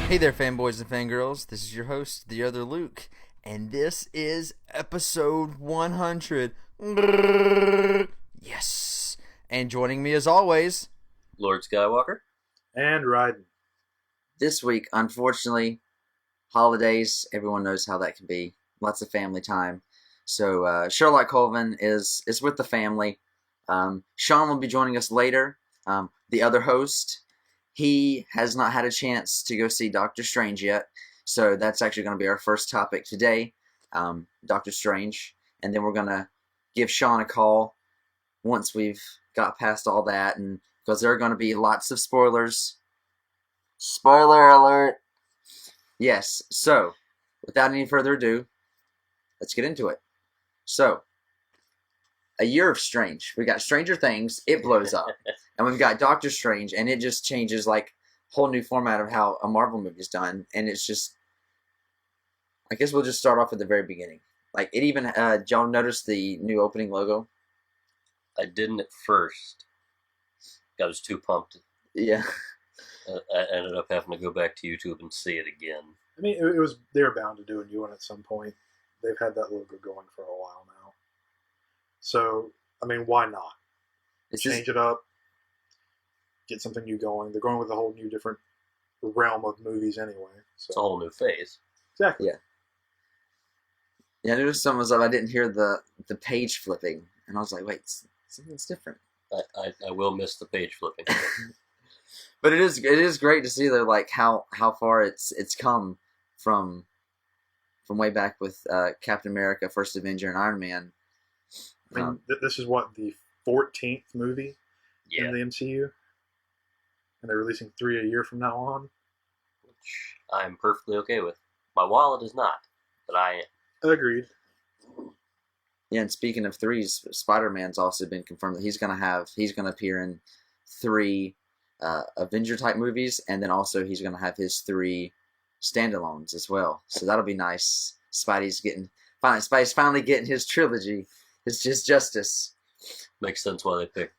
Hey there, fanboys and fangirls. This is your host, the other Luke, and this is episode 100. Yes. And joining me as always, Lord Skywalker. And riding. This week, unfortunately, holidays, everyone knows how that can be. Lots of family time. So Sherlock Colvin is with the family. Sean will be joining us later. The other host, he has not had a chance to go see Doctor Strange yet. So that's actually going to be our first topic today, Doctor Strange. And then we're going to give Sean a call once we've got past all that, and because there are going to be lots of spoilers. Spoiler alert! Yes, so, without any further ado, let's get into it. So, a year of Strange. We got Stranger Things, it blows up. And we've got Doctor Strange, and it just changes, like, whole new format of how a Marvel movie is done. And it's just, I guess we'll just start off at the very beginning. Like, it even, did y'all notice the new opening logo? I didn't at first. I was too pumped. Yeah. I ended up having to go back to YouTube and see it again. I mean, it was they were bound to do a new one at some point. They've had that logo going for a while now. So, I mean, why not? Change it up. Get something new going. They're going with a whole new different realm of movies anyway. So. It's a whole new phase. Exactly. Yeah. Yeah, I noticed some was up. I didn't hear the page flipping. And I was like, wait, something's different. I will miss the page flipping. But it is great to see though, like how far it's come from way back with Captain America, First Avenger, and Iron Man. I mean, this is what, the 14th movie in the MCU, and they're releasing 3 a year from now on, which I'm perfectly okay with. My wallet is not, but I am. Agreed. Yeah, and speaking of threes, Spider-Man's also been confirmed that he's gonna appear in 3 Avenger type movies, and then also he's gonna have his 3 standalones as well. So that'll be nice. Spidey's finally getting his trilogy. It's just justice. Makes sense why they picked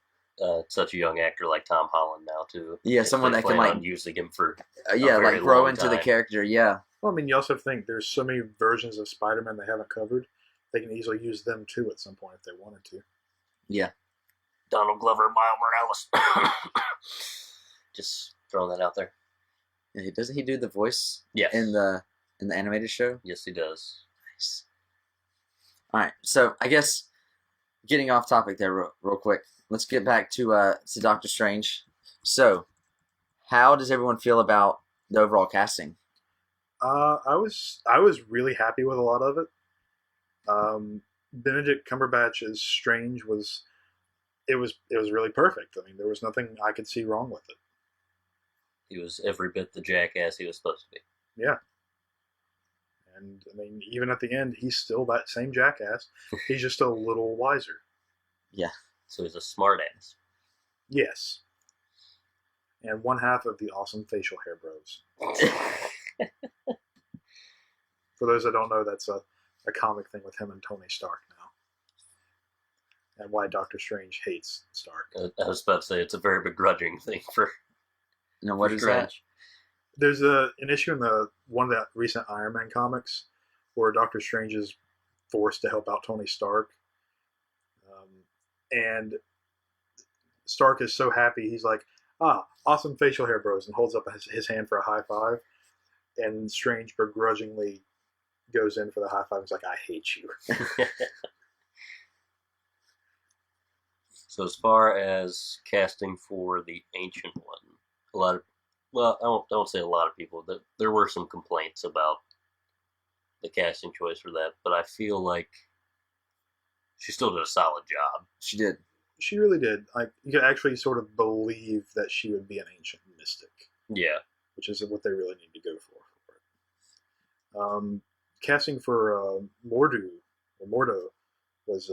such a young actor like Tom Holland now too. Yeah, someone that can like using him for like grow into the character. Yeah. Well, I mean, you also have to think there's so many versions of Spider-Man they haven't covered. They can easily use them too at some point if they wanted to. Yeah. Donald Glover, Miles Morales. Just throwing that out there. Yeah, doesn't he do the voice? Yes. In the animated show? Yes, he does. Nice. All right, so I guess getting off topic there real quick. Let's get back to Doctor Strange. So, how does everyone feel about the overall casting? I was really happy with a lot of it. Benedict Cumberbatch's Strange was really perfect. I mean, there was nothing I could see wrong with it. He was every bit the jackass he was supposed to be. Yeah. And, I mean, even at the end, he's still that same jackass. He's just a little wiser. Yeah. So he's a smart ass. Yes. And one half of the awesome facial hair bros. For those that don't know, that's a comic thing with him and Tony Stark now. And why Doctor Strange hates Stark. I was about to say, it's a very begrudging thing for... No, what is that? There's an issue in one of the recent Iron Man comics where Doctor Strange is forced to help out Tony Stark. And Stark is so happy, he's like, awesome facial hair bros, and holds up his hand for a high five. And Strange begrudgingly goes in for the high five. He's like, I hate you. So as far as casting for the Ancient One, I don't say a lot of people, that there were some complaints about the casting choice for that, but I feel like she still did a solid job. She did. She really did. Like, you could actually sort of believe that she would be an ancient mystic. Yeah. Which is what they really need to go for it. Casting for Mordo was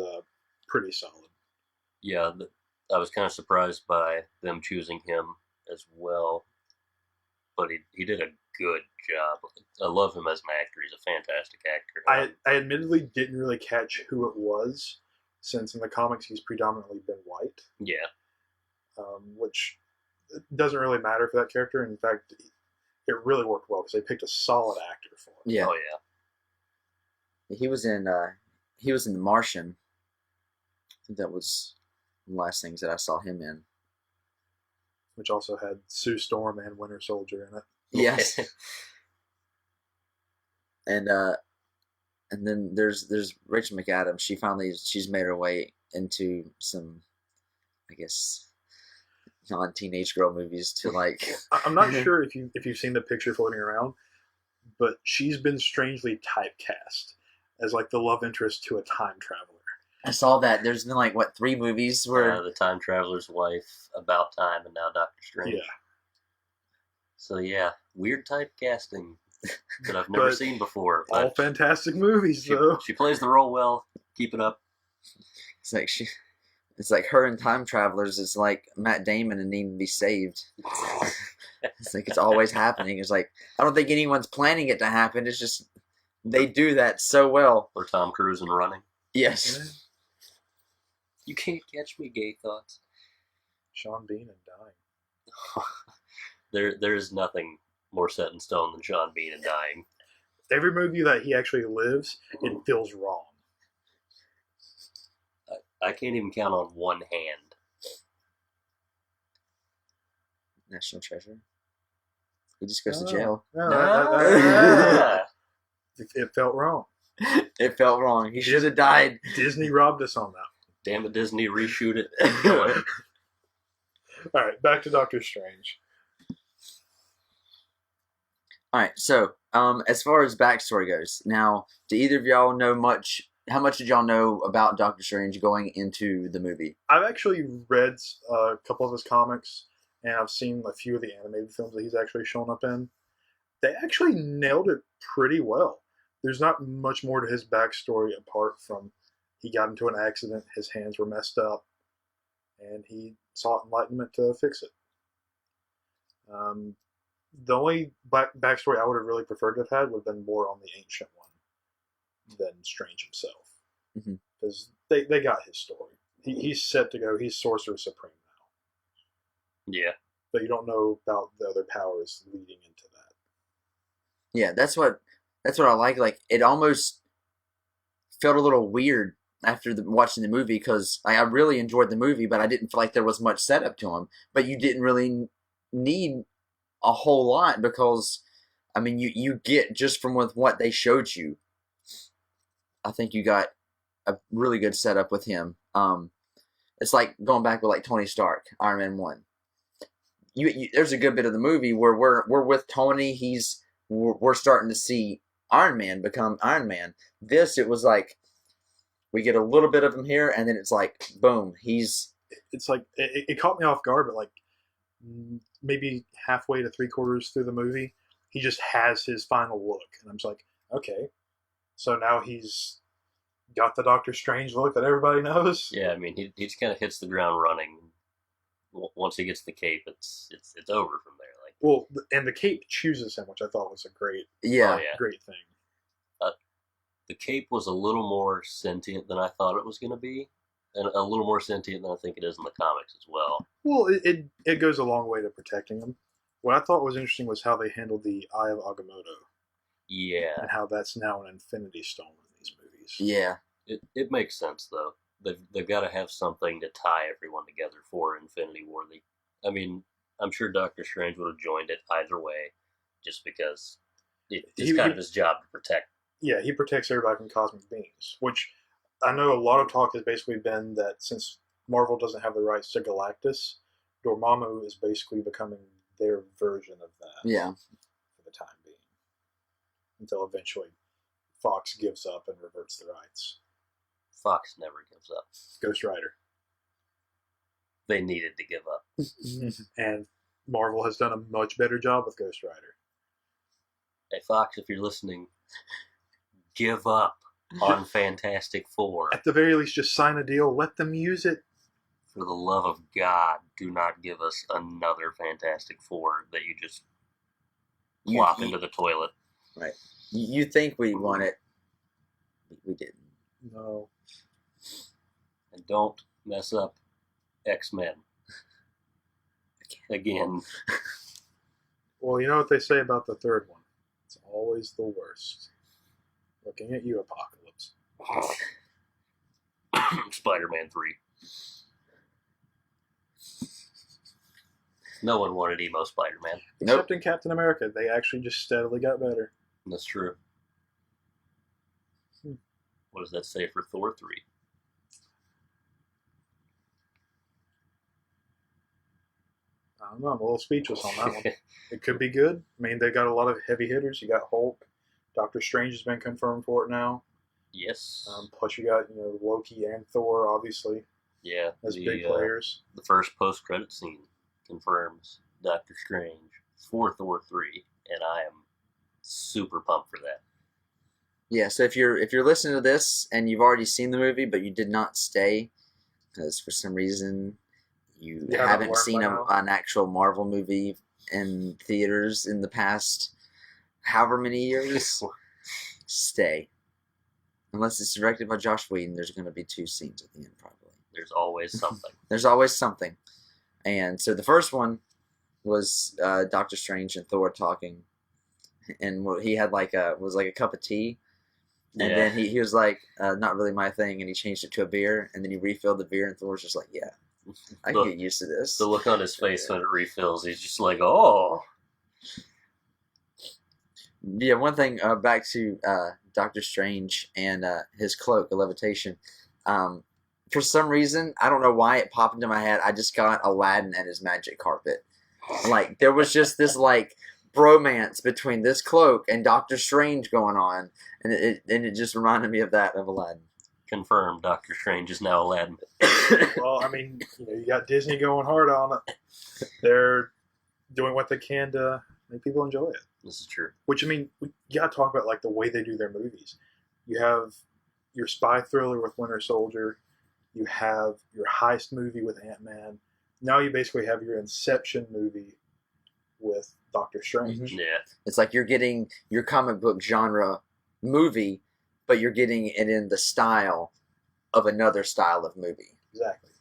pretty solid. Yeah, I was kind of surprised by them choosing him as well, but he did a good job. I love him as an actor. He's a fantastic actor. I admittedly didn't really catch who it was, since in the comics he's predominantly been white. Yeah. Which doesn't really matter for that character. In fact, it really worked well because they picked a solid actor for it. Yeah. Oh yeah. He was in The Martian. I think that was the last things that I saw him in. Which also had Sue Storm and Winter Soldier in it. Yes. and then there's Rachel McAdams. She's made her way into some, I guess, non-teenage girl movies to like. I'm not sure if you've seen the picture floating around, but she's been strangely typecast as like the love interest to a time traveler. I saw that. There's been like 3 movies where The Time Traveler's Wife, About Time, and now Doctor Strange. Yeah. So yeah, weird typecasting that I've never But seen before. All But fantastic movies, though. she plays the role well. Keep it up. it's like her in Time Travelers. It's like Matt Damon and Need to Be Saved. It's like it's always happening. It's like I don't think anyone's planning it to happen. It's just they do that so well. Or Tom Cruise and Running. Yes. You can't catch me, gay thoughts. Sean Bean and dying. There is nothing more set in stone than Sean Bean and dying. Every movie that he actually lives, it feels wrong. I can't even count on one hand. National Treasure. He just goes to jail. No, Ah. it felt wrong. It felt wrong. He should have died. Disney robbed us on that. Damn it, Disney, reshoot it. Kill it. All right, back to Doctor Strange. All right, so as far as backstory goes, now, do either of y'all know much? How much did y'all know about Doctor Strange going into the movie? I've actually read a couple of his comics, and I've seen a few of the animated films that he's actually shown up in. They actually nailed it pretty well. There's not much more to his backstory apart from he got into an accident, his hands were messed up, and he sought enlightenment to fix it. The only backstory I would have really preferred to have had would have been more on the Ancient One than Strange himself. Because they got his story. He's set to go. He's Sorcerer Supreme now. Yeah. But you don't know about the other powers leading into that. Yeah, that's what I like. Like, it almost felt a little weird after watching the movie because I really enjoyed the movie, but I didn't feel like there was much setup to him. But you didn't really need a whole lot because, I mean, you get just from with what they showed you. I think you got a really good setup with him. It's like going back with like Tony Stark, Iron Man 1. There's a good bit of the movie where we're with Tony. We're starting to see Iron Man become Iron Man. It was like we get a little bit of him here, and then it's like boom, he's. It's like it caught me off guard, but like maybe halfway to 3/4 through the movie, he just has his final look, and I'm just like, okay, so now he's got the Doctor Strange look that everybody knows. Yeah, I mean, he just kind of hits the ground running. Once he gets the cape, it's over from there. Like, well, and the cape chooses him, which I thought was a great great thing. The cape was a little more sentient than I thought it was going to be, and a little more sentient than I think it is in the comics as well. Well, it goes a long way to protecting him. What I thought was interesting was how they handled the Eye of Agamotto. Yeah. And how that's now an Infinity Stone in these movies. Yeah. It makes sense, though. They've got to have something to tie everyone together for Infinity War. I mean, I'm sure Doctor Strange would have joined it either way, just because it's kind of his job to protect. Yeah, he protects everybody from cosmic beams, which I know a lot of talk has basically been that since Marvel doesn't have the rights to Galactus, Dormammu is basically becoming their version of that. Yeah. For the time being. Until eventually Fox gives up and reverts the rights. Fox never gives up. Ghost Rider. They needed to give up. And Marvel has done a much better job with Ghost Rider. Hey, Fox, if you're listening, give up on Fantastic Four. At the very least, just sign a deal. Let them use it. For the love of God, do not give us another Fantastic Four that you just plop into the toilet. Right. You think we won it. We didn't. No. And don't mess up X-Men. Again. Well, you know what they say about the third one? It's always the worst. Looking at you, Apocalypse. Spider-Man 3. No one wanted emo Spider-Man. Except in Captain America. They actually just steadily got better. That's true. What does that say for Thor 3? I don't know. I'm a little speechless on that one. It could be good. I mean, they got a lot of heavy hitters. You got Hulk. Doctor Strange has been confirmed for it now. Yes. Plus, you got Loki and Thor, obviously, Yeah. as big players. The first post-credit scene confirms Doctor Strange for Thor 3, and I am super pumped for that. Yeah, so if you're listening to this and you've already seen the movie but you did not stay because for some reason you haven't seen an actual Marvel movie in theaters in the past however many years, stay. Unless it's directed by Josh Whedon, there's going to be 2 scenes at the end probably. There's always something. There's always something. And so the first one was Doctor Strange and Thor talking, and what he had was like a cup of tea. And then he was like, not really my thing, and he changed it to a beer, and then he refilled the beer, and Thor was just like, yeah, I can get used to this. The look on his face when it refills, he's just like, oh. Yeah, one thing, back to Doctor Strange and his cloak, the levitation. For some reason, I don't know why it popped into my head, I just got Aladdin and his magic carpet. Like, there was just this, like, bromance between this cloak and Doctor Strange going on, and it just reminded me of that, of Aladdin. Confirmed, Doctor Strange is now Aladdin. Well, I mean, you got Disney going hard on it. They're doing what they can to make people enjoy it. This is true. Which, I mean, you got to talk about, like, the way they do their movies. You have your spy thriller with Winter Soldier. You have your heist movie with Ant-Man. Now you basically have your Inception movie with Doctor Strange. Mm-hmm. Yeah. It's like you're getting your comic book genre movie, but you're getting it in the style of another style of movie. Exactly.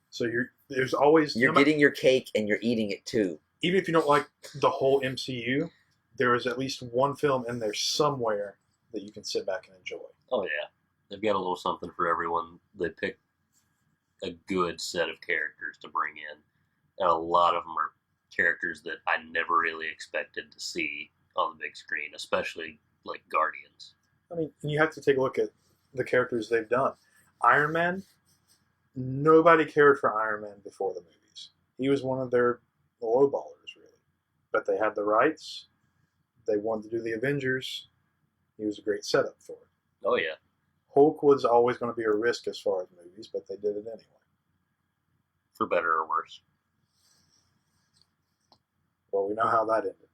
So there's always... You're getting your cake and you're eating it too. Even if you don't like the whole MCU, there is at least one film in there somewhere that you can sit back and enjoy. Oh, yeah. They've got a little something for everyone. They pick a good set of characters to bring in. And a lot of them are characters that I never really expected to see on the big screen, especially like Guardians. I mean, you have to take a look at the characters they've done. Iron Man, nobody cared for Iron Man before the movies. He was one of their lowballers, really. But they had the rights. They wanted to do the Avengers. He was a great setup for it. Oh, yeah. Hulk was always going to be a risk as far as movies, but they did it anyway. For better or worse. Well, we know how that ended.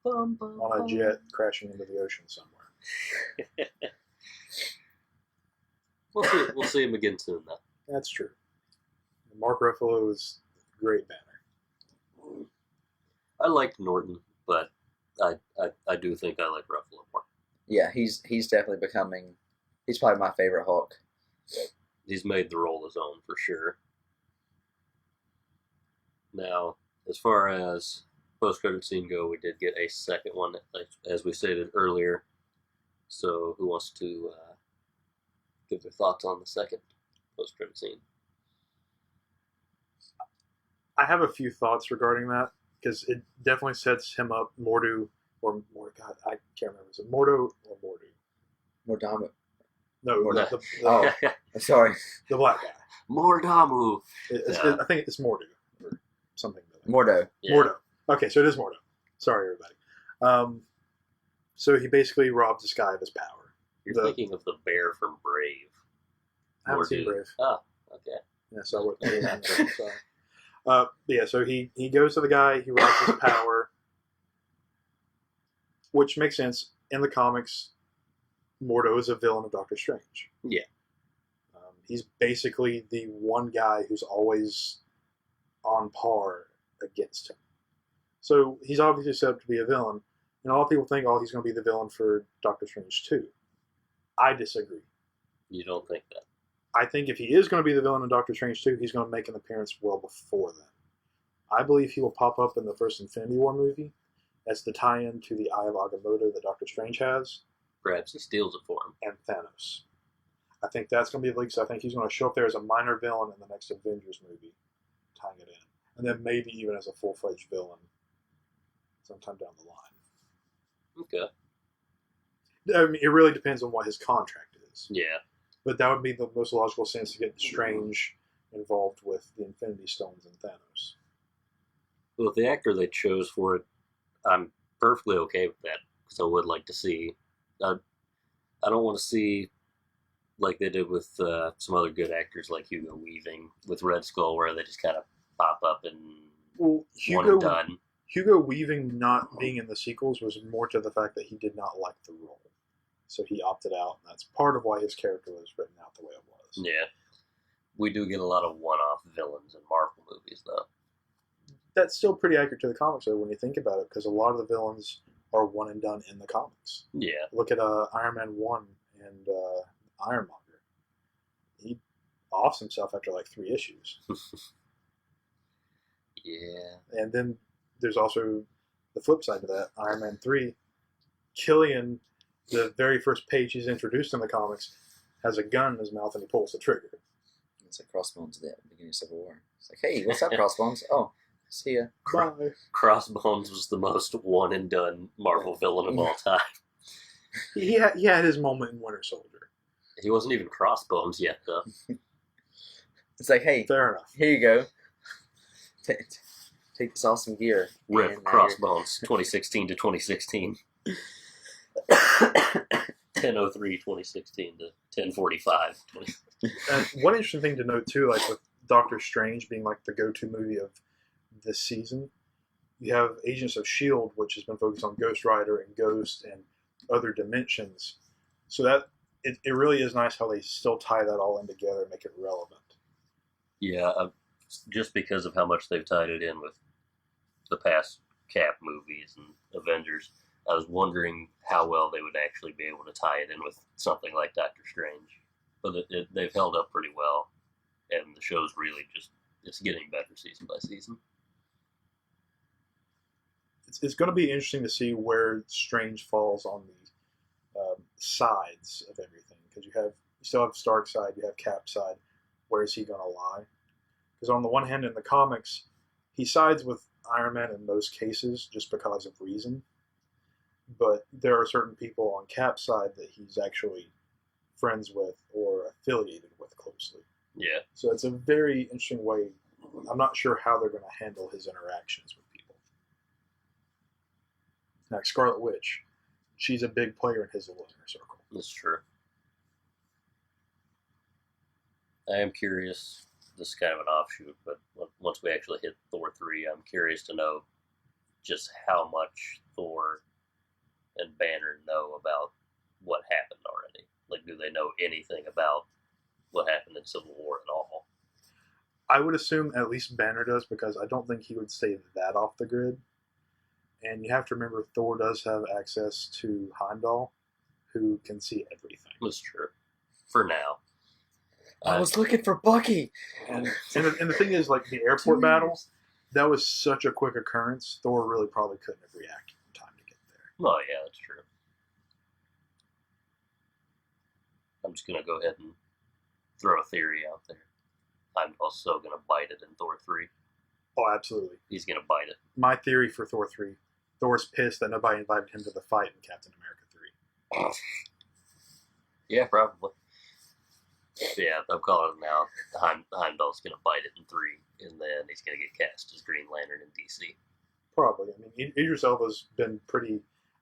On a jet crashing into the ocean somewhere. We'll see him again soon, though. That's true. Mark Ruffalo is a great banner. I liked Norton, but I do think I like Ruffalo more. Yeah, he's definitely he's probably my favorite Hulk. He's made the role his own for sure. Now, as far as post-credit scene go, we did get a second one, as we stated earlier. So, who wants to give their thoughts on the second post-credit scene? I have a few thoughts regarding that, because it definitely sets him up, Mordo, God, I can't remember. Is it Mordo or Mordu? Mordamu. No, sorry. The black guy. Mordamu. I think it's Mordu or something. Mordo. Yeah. Mordo. Okay, so it is Mordo. Sorry, everybody. So he basically robs this guy of his power. You're thinking of the bear from Brave. I haven't seen Brave. Oh, okay. Yeah, so I wouldn't. Sorry. Yeah, so he goes to the guy, he robs his power, which makes sense. In the comics, Mordo is a villain of Doctor Strange. Yeah. He's basically the one guy who's always on par against him. So he's obviously set up to be a villain. And a lot of people think, he's going to be the villain for Doctor Strange 2. I disagree. You don't think that? I think if he is going to be the villain in Doctor Strange 2, he's going to make an appearance well before then. I believe he will pop up in the first Infinity War movie as the tie-in to the Eye of Agamotto that Doctor Strange has, Perhaps he steals it for him. and Thanos. I think that's going to be the leak. So I think he's going to show up there as a minor villain in the next Avengers movie, tying it in, and then maybe even as a full-fledged villain sometime down the line. Okay. I mean, it really depends on what his contract is. Yeah. But that would be the most logical sense to get Strange involved with the Infinity Stones and Thanos. Well, the actor they chose for it, I'm perfectly okay with that, because I would like to see. I don't want to see like they did with some other good actors like Hugo Weaving with Red Skull, where they just kind of pop up and one and done. Hugo Weaving not being in the sequels was more to the fact that he did not like the role. So he opted out, and that's part of why his character was written out the way it was. Yeah. We do get a lot of one-off villains in Marvel movies, though. That's still pretty accurate to the comics, though, when you think about it, because a lot of the villains are one and done in the comics. Yeah. Look at Iron Man 1 and Ironmonger. He offs himself after like 3 issues. Yeah. And then there's also the flip side to that. Iron Man 3, Killian, the very first page he's introduced in the comics, has a gun in his mouth and he pulls the trigger. It's like Crossbones at the beginning of Civil War. It's like, hey, what's up, Crossbones? Oh, see ya. Bye. Crossbones was the most one-and-done Marvel villain of all time. He had his moment in Winter Soldier. He wasn't even Crossbones yet, though. It's like, hey, Fair enough. here you go. Take this awesome gear. Rip And, Crossbones, 2016 to 2016. 10:03, 2016 to 10:45. And one interesting thing to note too, like with Doctor Strange being like the go-to movie of this season, you have Agents of S.H.I.E.L.D., which has been focused on Ghost Rider and Ghost and other dimensions. So that it really is nice how they still tie that all in together and make it relevant. Yeah, just because of how much they've tied it in with the past Cap movies and Avengers, I was wondering how well they would actually be able to tie it in with something like Doctor Strange. But they've held up pretty well, and the show's really it's getting better season by season. It's going to be interesting to see where Strange falls on the sides of everything, because you still have Stark side, you have Cap side. Where is he going to lie? Because on the one hand, in the comics, he sides with Iron Man in most cases just because of reason. But there are certain people on Cap's side that he's actually friends with or affiliated with closely. Yeah. So it's a very interesting way. I'm not sure how they're going to handle his interactions with people. Like Scarlet Witch, she's a big player in his little inner circle. That's true. I am curious. This is kind of an offshoot, but once we actually hit Thor 3, I'm curious to know just how much Thor and Banner know about what happened already. Like, do they know anything about what happened in Civil War at all? I would assume at least Banner does, because I don't think he would stay that off the grid. And you have to remember, Thor does have access to Heimdall, who can see everything. That's true. For now. I was looking for Bucky. And the thing is, like, the airport battle, that was such a quick occurrence, Thor really probably couldn't have reacted in time to get there. Oh, yeah, that's true. I'm just going to go ahead and throw a theory out there. I'm also going to bite it in Thor 3. Oh, absolutely. He's going to bite it. My theory for Thor 3, Thor's pissed that nobody invited him to the fight in Captain America 3. Yeah, probably. Yeah, I'm calling it now. Heimdall's going to bite it in 3, and then he's going to get cast as Green Lantern in DC. Probably. I mean, Idris Elba's been pretty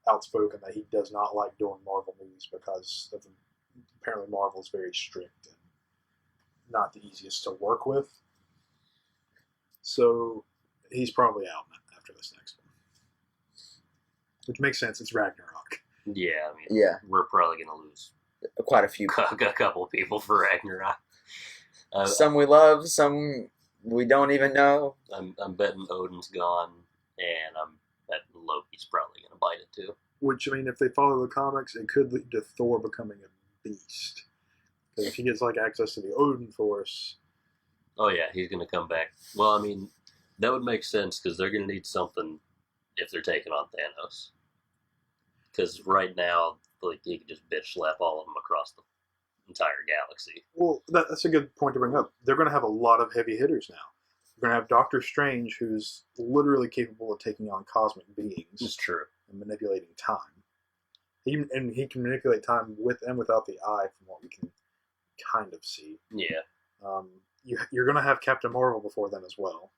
outspoken that he does not like doing Marvel movies because apparently Marvel is very strict and not the easiest to work with. So he's probably out after this next one. Which makes sense. It's Ragnarok. Yeah, I mean, Yeah. We're probably going to lose Quite a few. a couple of people for Ragnarok. Some we love, some we don't even know. I'm betting Odin's gone, and I'm betting Loki's probably going to bite it too. Which, I mean, if they follow the comics, it could lead to Thor becoming a beast. Because if he gets like access to the Odin Force. Oh yeah, he's going to come back. Well, I mean, That would make sense because they're going to need something if they're taking on Thanos. Because right now, like, you can just bitch slap all of them across the entire galaxy. Well, that's a good point to bring up. They're going to have a lot of heavy hitters now. You're going to have Doctor Strange, who's literally capable of taking on cosmic beings. It's true. And manipulating time. He can manipulate time with and without the eye, from what we can kind of see. Yeah. You're going to have Captain Marvel before then as well.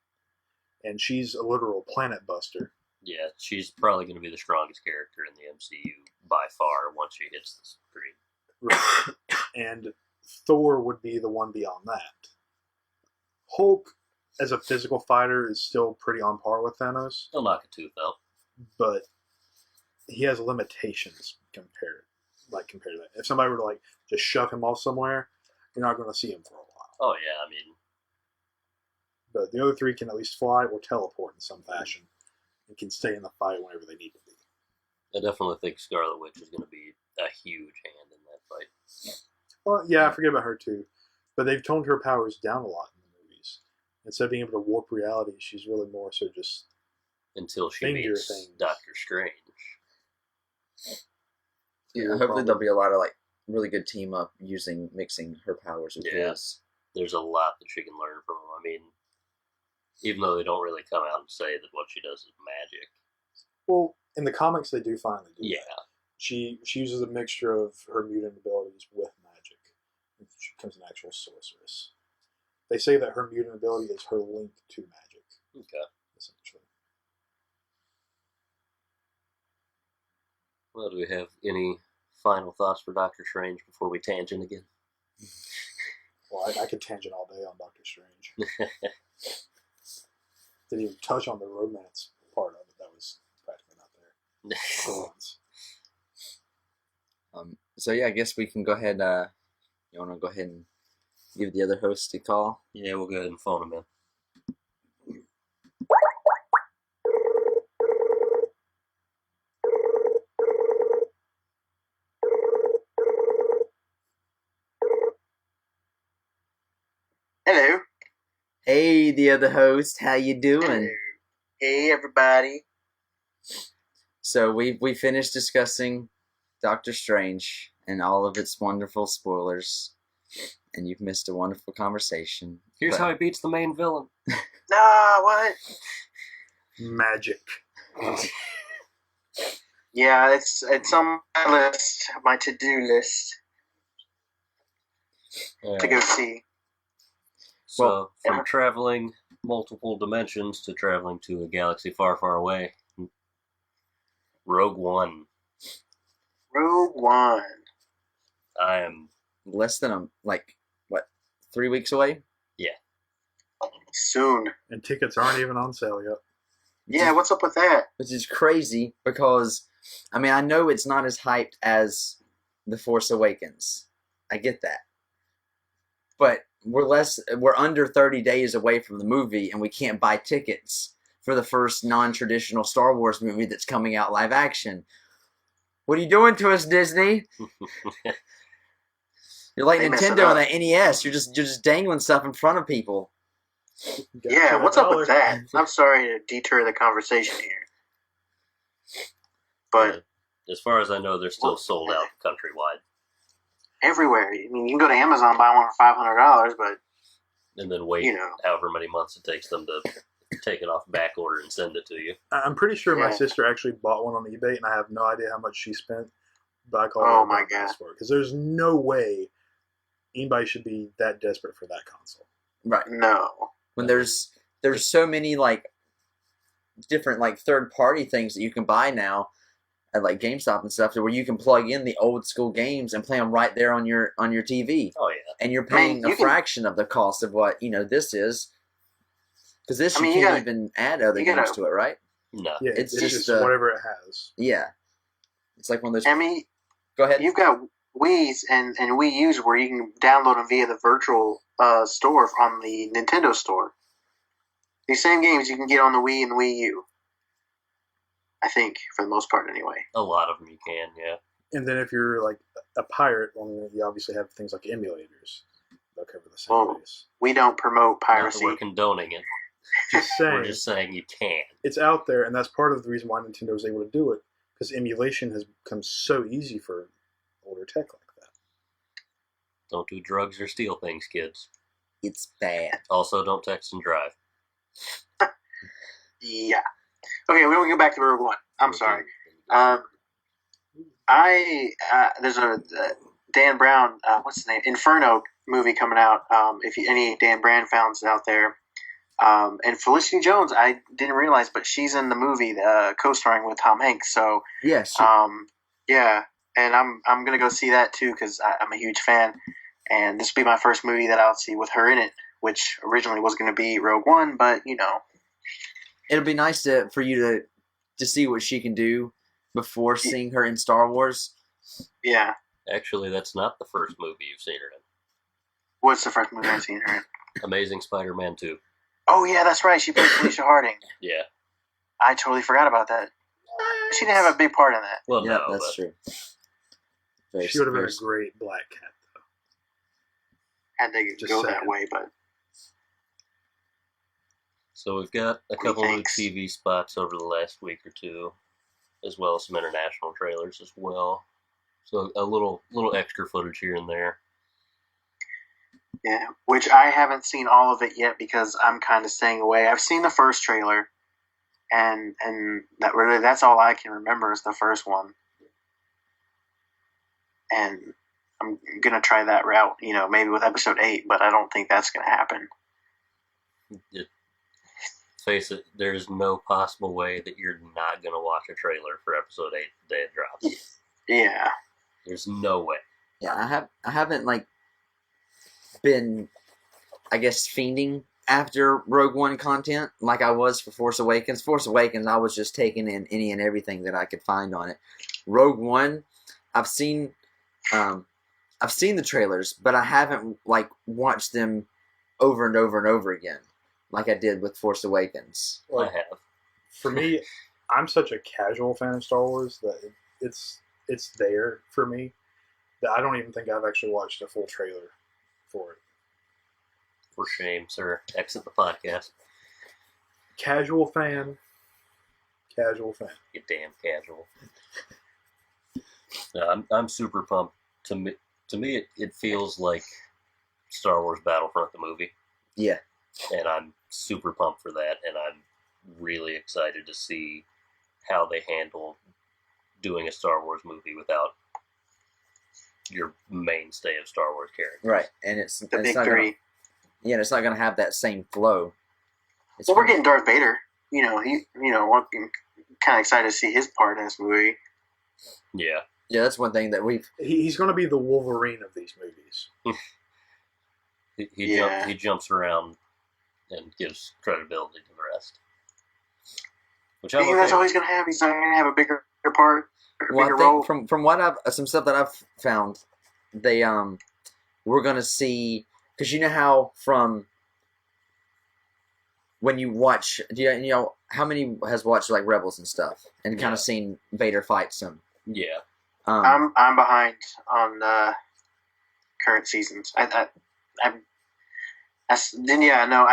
And she's a literal planet buster. Yeah, she's probably going to be the strongest character in the MCU by far once she hits the screen. Right. And Thor would be the one beyond that. Hulk, as a physical fighter, is still pretty on par with Thanos. He'll knock a tooth out. But he has limitations compared to that. If somebody were to like just shove him off somewhere, you're not going to see him for a while. Oh yeah, I mean, but the other three can at least fly or teleport in some fashion and can stay in the fight whenever they need to be. I definitely think Scarlet Witch is going to be a huge hand in that fight. Well, yeah, I forget about her too, but they've toned her powers down a lot in the movies. Instead of being able to warp reality, she's really more so just until she finger meets things. Doctor Strange. Yeah, hopefully there'll be a lot of like really good team up mixing her powers with Yeah. his. There's a lot that she can learn from him. I mean, even though they don't really come out and say that what she does is magic. Well, in the comics, they do finally do Yeah. that. She uses a mixture of her mutant abilities with magic. She becomes an actual sorceress. They say that her mutant ability is her link to magic. Okay. Essentially. Well, do we have any final thoughts for Doctor Strange before we tangent again? Well, I could tangent all day on Doctor Strange. Didn't even touch on the romance part of it. That was practically not there. For once. So yeah, I guess we can go ahead. You want to go ahead and give the other host a call? Yeah, we'll go ahead and phone him in. Hello. Hey, the other host, how you doing? Hey, everybody. So we finished discussing Doctor Strange and all of its wonderful spoilers, and you've missed a wonderful conversation. Here's But- how he beats the main villain. Nah, what? Magic. Yeah, it's on my list, my to-do list to go see. So, Well, from yeah. traveling multiple dimensions to traveling to a galaxy far, far away, Rogue One. Rogue One. I am. less than 3 weeks away. Soon. And tickets aren't even on sale yet. Yeah, what's up with that? Which is crazy because, I mean, I know it's not as hyped as The Force Awakens. I get that. But we're under 30 days away from the movie, and we can't buy tickets for the first non-traditional Star Wars movie that's coming out live action. What are you doing to us, Disney? You're like They mess it Nintendo up. and that NES. You're just dangling stuff in front of people. Yeah, what's up with that? I'm sorry to deter the conversation here. But As far as I know, they're still sold out countrywide. everywhere. I mean, you can go to Amazon, buy one for $500, but, And then wait you know. however many months it takes them to take it off back order and send it to you. I'm pretty sure my Yeah. sister actually bought one on eBay, and I have no idea how much she spent. But I called Oh her my and God. asked for it because there's no way anybody should be that desperate for that console. Right. No. When there's so many different third party things that you can buy now at GameStop and stuff, where you can plug in the old school games and play them right there on your TV, Oh, yeah. and you're paying I mean, a fraction of the cost of what this is. Because this I mean, you you can't gotta- even add other you games gotta- to it, right? No. Yeah, It's it's just, just whatever it has. Yeah, it's like one of those. I mean, Go ahead. you've got Wii's and Wii U's where you can download them via the virtual store on the Nintendo store. These same games you can get on the Wii and Wii U. I think, for the most part, anyway. A lot of them you can, yeah. And then if you're like a pirate, well, you obviously have things like emulators. They'll cover the same Well, base. We don't promote Not that piracy. we're condoning it. Just We're saying, just saying you can. it's out there, and that's part of the reason why Nintendo was able to do it, because emulation has become so easy for older tech like that. Don't do drugs or steal things, kids. It's bad. Also, don't text and drive. Yeah. Okay, we don't go back to Rogue One. I'm sorry. There's a Dan Brown, what's his name? Inferno movie coming out. If any Dan Brown fans out there, and Felicity Jones, I didn't realize, but she's in the movie, co-starring with Tom Hanks. So Yeah. yeah, and I'm gonna go see that too because I'm a huge fan, and this will be my first movie that I'll see with her in it, which originally was gonna be Rogue One, but It'll be nice for you to see what she can do before seeing her in Star Wars. Yeah. Actually, that's not the first movie you've seen her in. What's the first movie I've seen her in? Amazing Spider-Man 2. Oh yeah, that's right. She played Felicia Harding. Yeah. I totally forgot about that. She didn't have a big part in that. Well, Yeah, no, that's true. She would have been a great Black Cat, though. Had to Just go saying. that way, but So we've got a couple new Thanks. TV spots over the last week or two, as well as some international trailers as well. So a little extra footage here and there. yeah, which I haven't seen all of it yet because I'm kind of staying away. I've seen the first trailer, and that's all I can remember is the first one. And I'm gonna try that route, maybe with episode 8, but I don't think that's gonna happen. Face it, there's no possible way that you're not going to watch a trailer for episode 8 the day it drops. Yeah. There's no way. Yeah, I haven't been, I guess, fiending after Rogue One content like I was for Force Awakens. Force Awakens, I was just taking in any and everything that I could find on it. Rogue One, I've seen the trailers, but I haven't watched them over and over and over again like I did with Force Awakens. I have. For me, I'm such a casual fan of Star Wars that it's there for me that I don't even think I've actually watched a full trailer for it. For shame, sir. Exit the podcast. Casual fan. You damn casual. No, I'm super pumped. To me, it feels like Star Wars Battlefront the movie. Yeah. And I'm super pumped for that, and I'm really excited to see how they handle doing a Star Wars movie without your mainstay of Star Wars characters. Right, and it's The big not three. it's not going to have that same flow. Well, we're getting Darth Vader. I'm kind of excited to see his part in this movie. Yeah. Yeah, that's one thing that He's going to be the Wolverine of these movies. He jumps around and gives credibility to the rest. Which I think that's all he's going to have. He's not going to have a bigger part, Well, bigger I role. think from what some stuff that I've found, they we're gonna see, because you know how from when you watch, you know how many has watched Rebels and stuff and kind of seen Vader fight some. Yeah. I'm behind on current seasons. I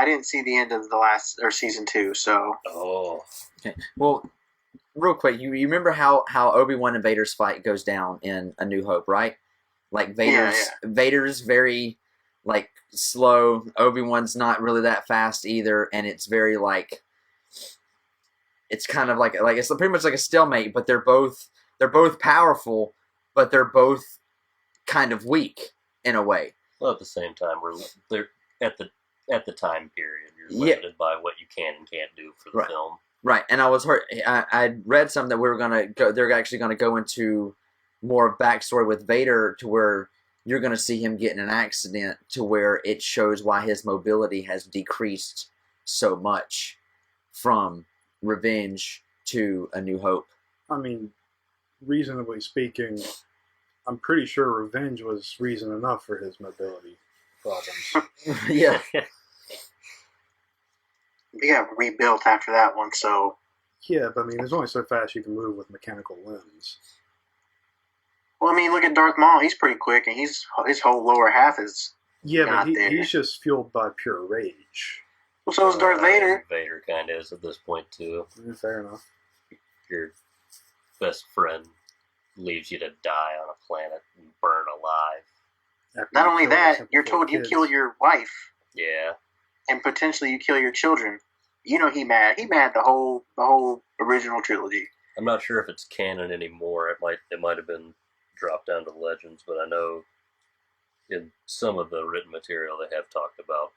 didn't see the end of the last or season 2. So Okay. Well, real quick, you remember how Obi-Wan and Vader's fight goes down in A New Hope, right? Vader's very slow. Obi-Wan's not really that fast either, and it's very it's kind of like it's pretty much like a stalemate. But they're both powerful, but they're both kind of weak in a way. Well, at the same time, they're at the time period. You're limited by what you can and can't do for the film. Right, and I read some that we were gonna go. They're actually gonna go into more backstory with Vader, to where you're gonna see him get in an accident, to where it shows why his mobility has decreased so much from Revenge to A New Hope. I mean, reasonably speaking, I'm pretty sure Revenge was reason enough for his mobility problems. Yeah. he got rebuilt after that one. So Yeah, but I mean, there's only so fast you can move with mechanical limbs. well, I mean, look at Darth Maul. He's pretty quick, and his whole lower half is Yeah, not but there. he's just fueled by pure rage. Well, so is Darth Vader. Vader kind of is at this point too. Fair enough. Your best friend leaves you to die on a planet and burn alive. After Not you only kill the that, Temple you're Fort told you kids. kill your wife, Yeah. and potentially you kill your children. You know he mad. He mad the whole original trilogy. I'm not sure if it's canon anymore. It might have been dropped down to Legends, but I know in some of the written material they have talked about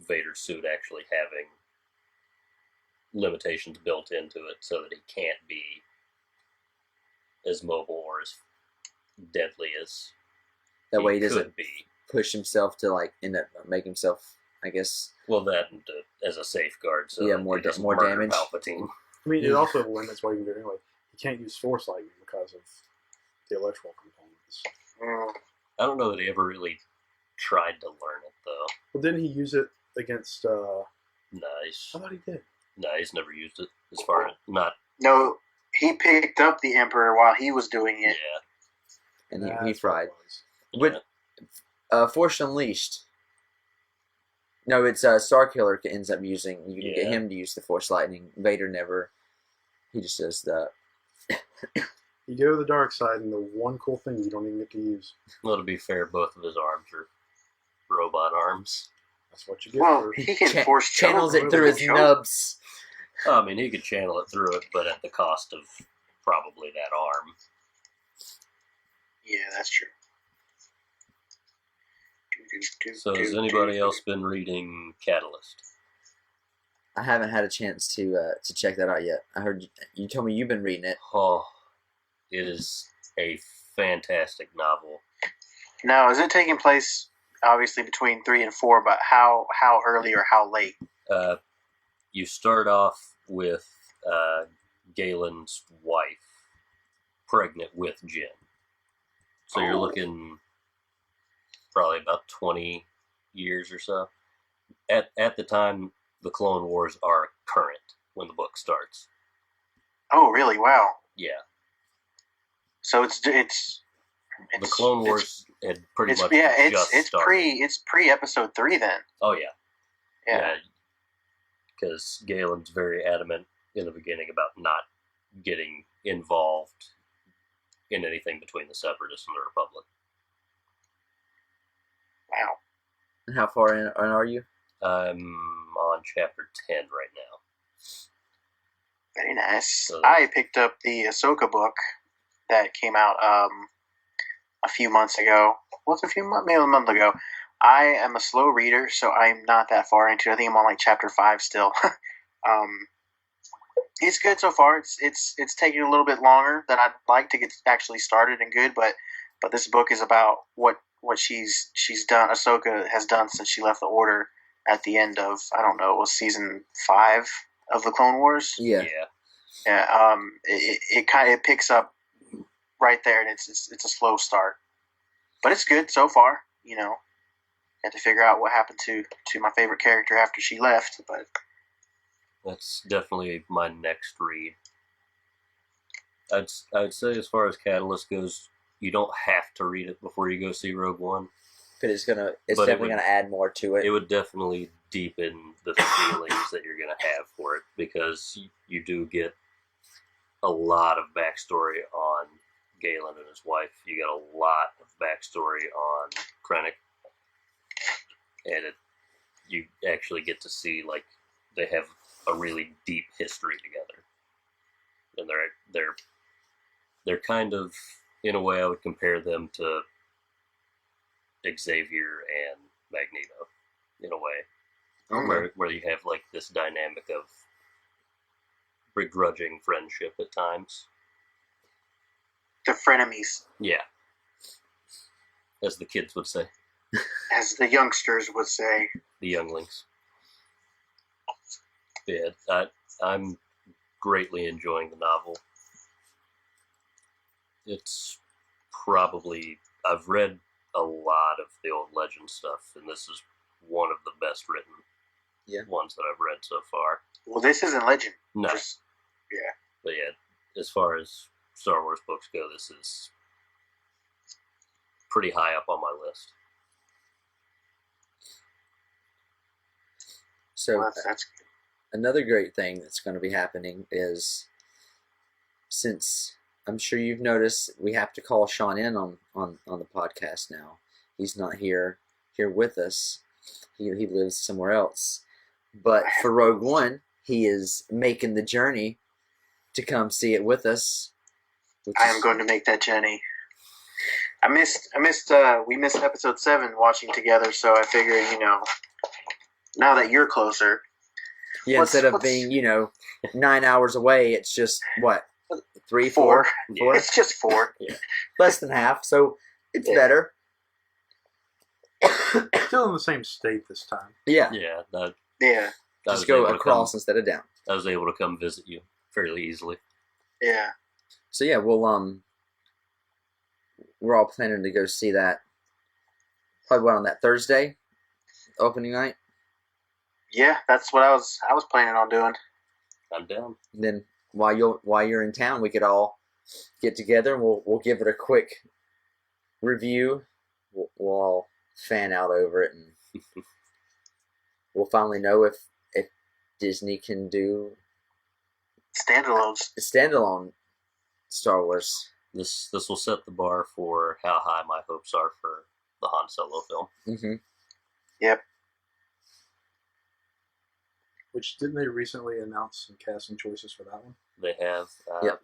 Vader's suit actually having limitations built into it so that he can't be as mobile or as deadly as That way he could doesn't be. push himself to like end up make himself, I guess. Well, that and as a safeguard, so Yeah, that more he doesn't more murder damage. Palpatine. I mean, it Yeah. also limits what you can do anyway. You can't use Force lightning because of the electrical components. I don't know that he ever really tried to learn it though. Well, didn't he use it against? Nice. I thought he did. No, he's never used it as far as not. No, he picked up the Emperor while he was doing it. Yeah. And he That's what fried. it was. With Force Unleashed. No, it's Starkiller ends up using. You can get Yeah. him to use the Force Lightning. Vader never. He just does the. You go to the dark side, and the one cool thing you don't even get to use. Well, to be fair, both of his arms are robot arms. That's what you get Well, for. he can force channels choke it through his choke. nubs. I mean, he could channel it through it, but at the cost of probably that arm. Yeah, that's true. So has anybody else been reading Catalyst? I haven't had a chance to check that out yet. I heard you told me you've been reading it. Oh, it is a fantastic novel. Now, is it taking place obviously between 3 and 4? But how early or how late? You start off with Galen's wife pregnant with Jin. So you're looking probably about 20 years or so. At the time, the Clone Wars are current when the book starts. Oh, really? Wow. Yeah. So it's The Clone Wars had pretty much just started. It's pre episode 3 then. Oh, yeah. Yeah. Because Galen's very adamant in the beginning about not getting involved in anything between the Separatists and the Republic. Wow. And how far in are you? I'm on chapter 10 right now. Very nice. So- I picked up the Ahsoka book that came out a few months ago. Maybe a month ago. I am a slow reader, so I'm not that far into it. I think I'm on like chapter 5 still. It's good so far. It's taking a little bit longer than I'd like to get actually started and good, but this book is about what she's done. Ahsoka has done since she left the Order at the end of, I don't know, it was season 5 of the Clone Wars. Yeah. Yeah. It picks up right there, and it's a slow start, but it's good so far. You know, had to figure out what happened to my favorite character after she left, but That's definitely my next read. I'd say as far as Catalyst goes, you don't have to read it before you go see Rogue One. But it's But it definitely would- gonna add more to it. It would definitely deepen the feelings that you're going to have for it, because you do get a lot of backstory on Galen and his wife. You get a lot of backstory on Krennic, and you actually get to see like they have a really deep history together, and they're kind of, in a way, I would compare them to Xavier and Magneto, in a way, where you have like this dynamic of begrudging friendship at times. the frenemies, Yeah, as the kids would say, as the youngsters would say. the younglings. Yeah, I'm greatly enjoying the novel. It's probably, I've read a lot of the old Legend stuff, and this is one of the best written ones that I've read so far. Well, this isn't Legend. No, Yeah. but yeah, as far as Star Wars books go, this is pretty high up on my list. So Well, that's another great thing that's going to be happening is, since I'm sure you've noticed, we have to call Sean in on the podcast now. He's not here with us. He lives somewhere else. But for Rogue One, he is making the journey to come see it with us. I am going to make that journey. We missed episode 7 watching together, so I figured, now that you're closer. Yeah, instead of being, 9 hours away, it's just, what, 3, 4? 4? It's just 4. Yeah. Less than half, so it's better. Still in the same state this time. Yeah. Yeah, that Just go across instead of down. I was able to come visit you fairly easily. Yeah. So yeah, we're all planning to go see that. Probably on that Thursday, opening night. Yeah, that's what I was planning on doing. I'm down. And then while you're in town, we could all get together and we'll give it a quick review. We'll all fan out over it, and we'll finally know if Disney can do Standalones. standalone Star Wars. This will set the bar for how high my hopes are for the Han Solo film. Mm-hmm. Yep. Which, didn't they recently announce some casting choices for that one? They have. Yep.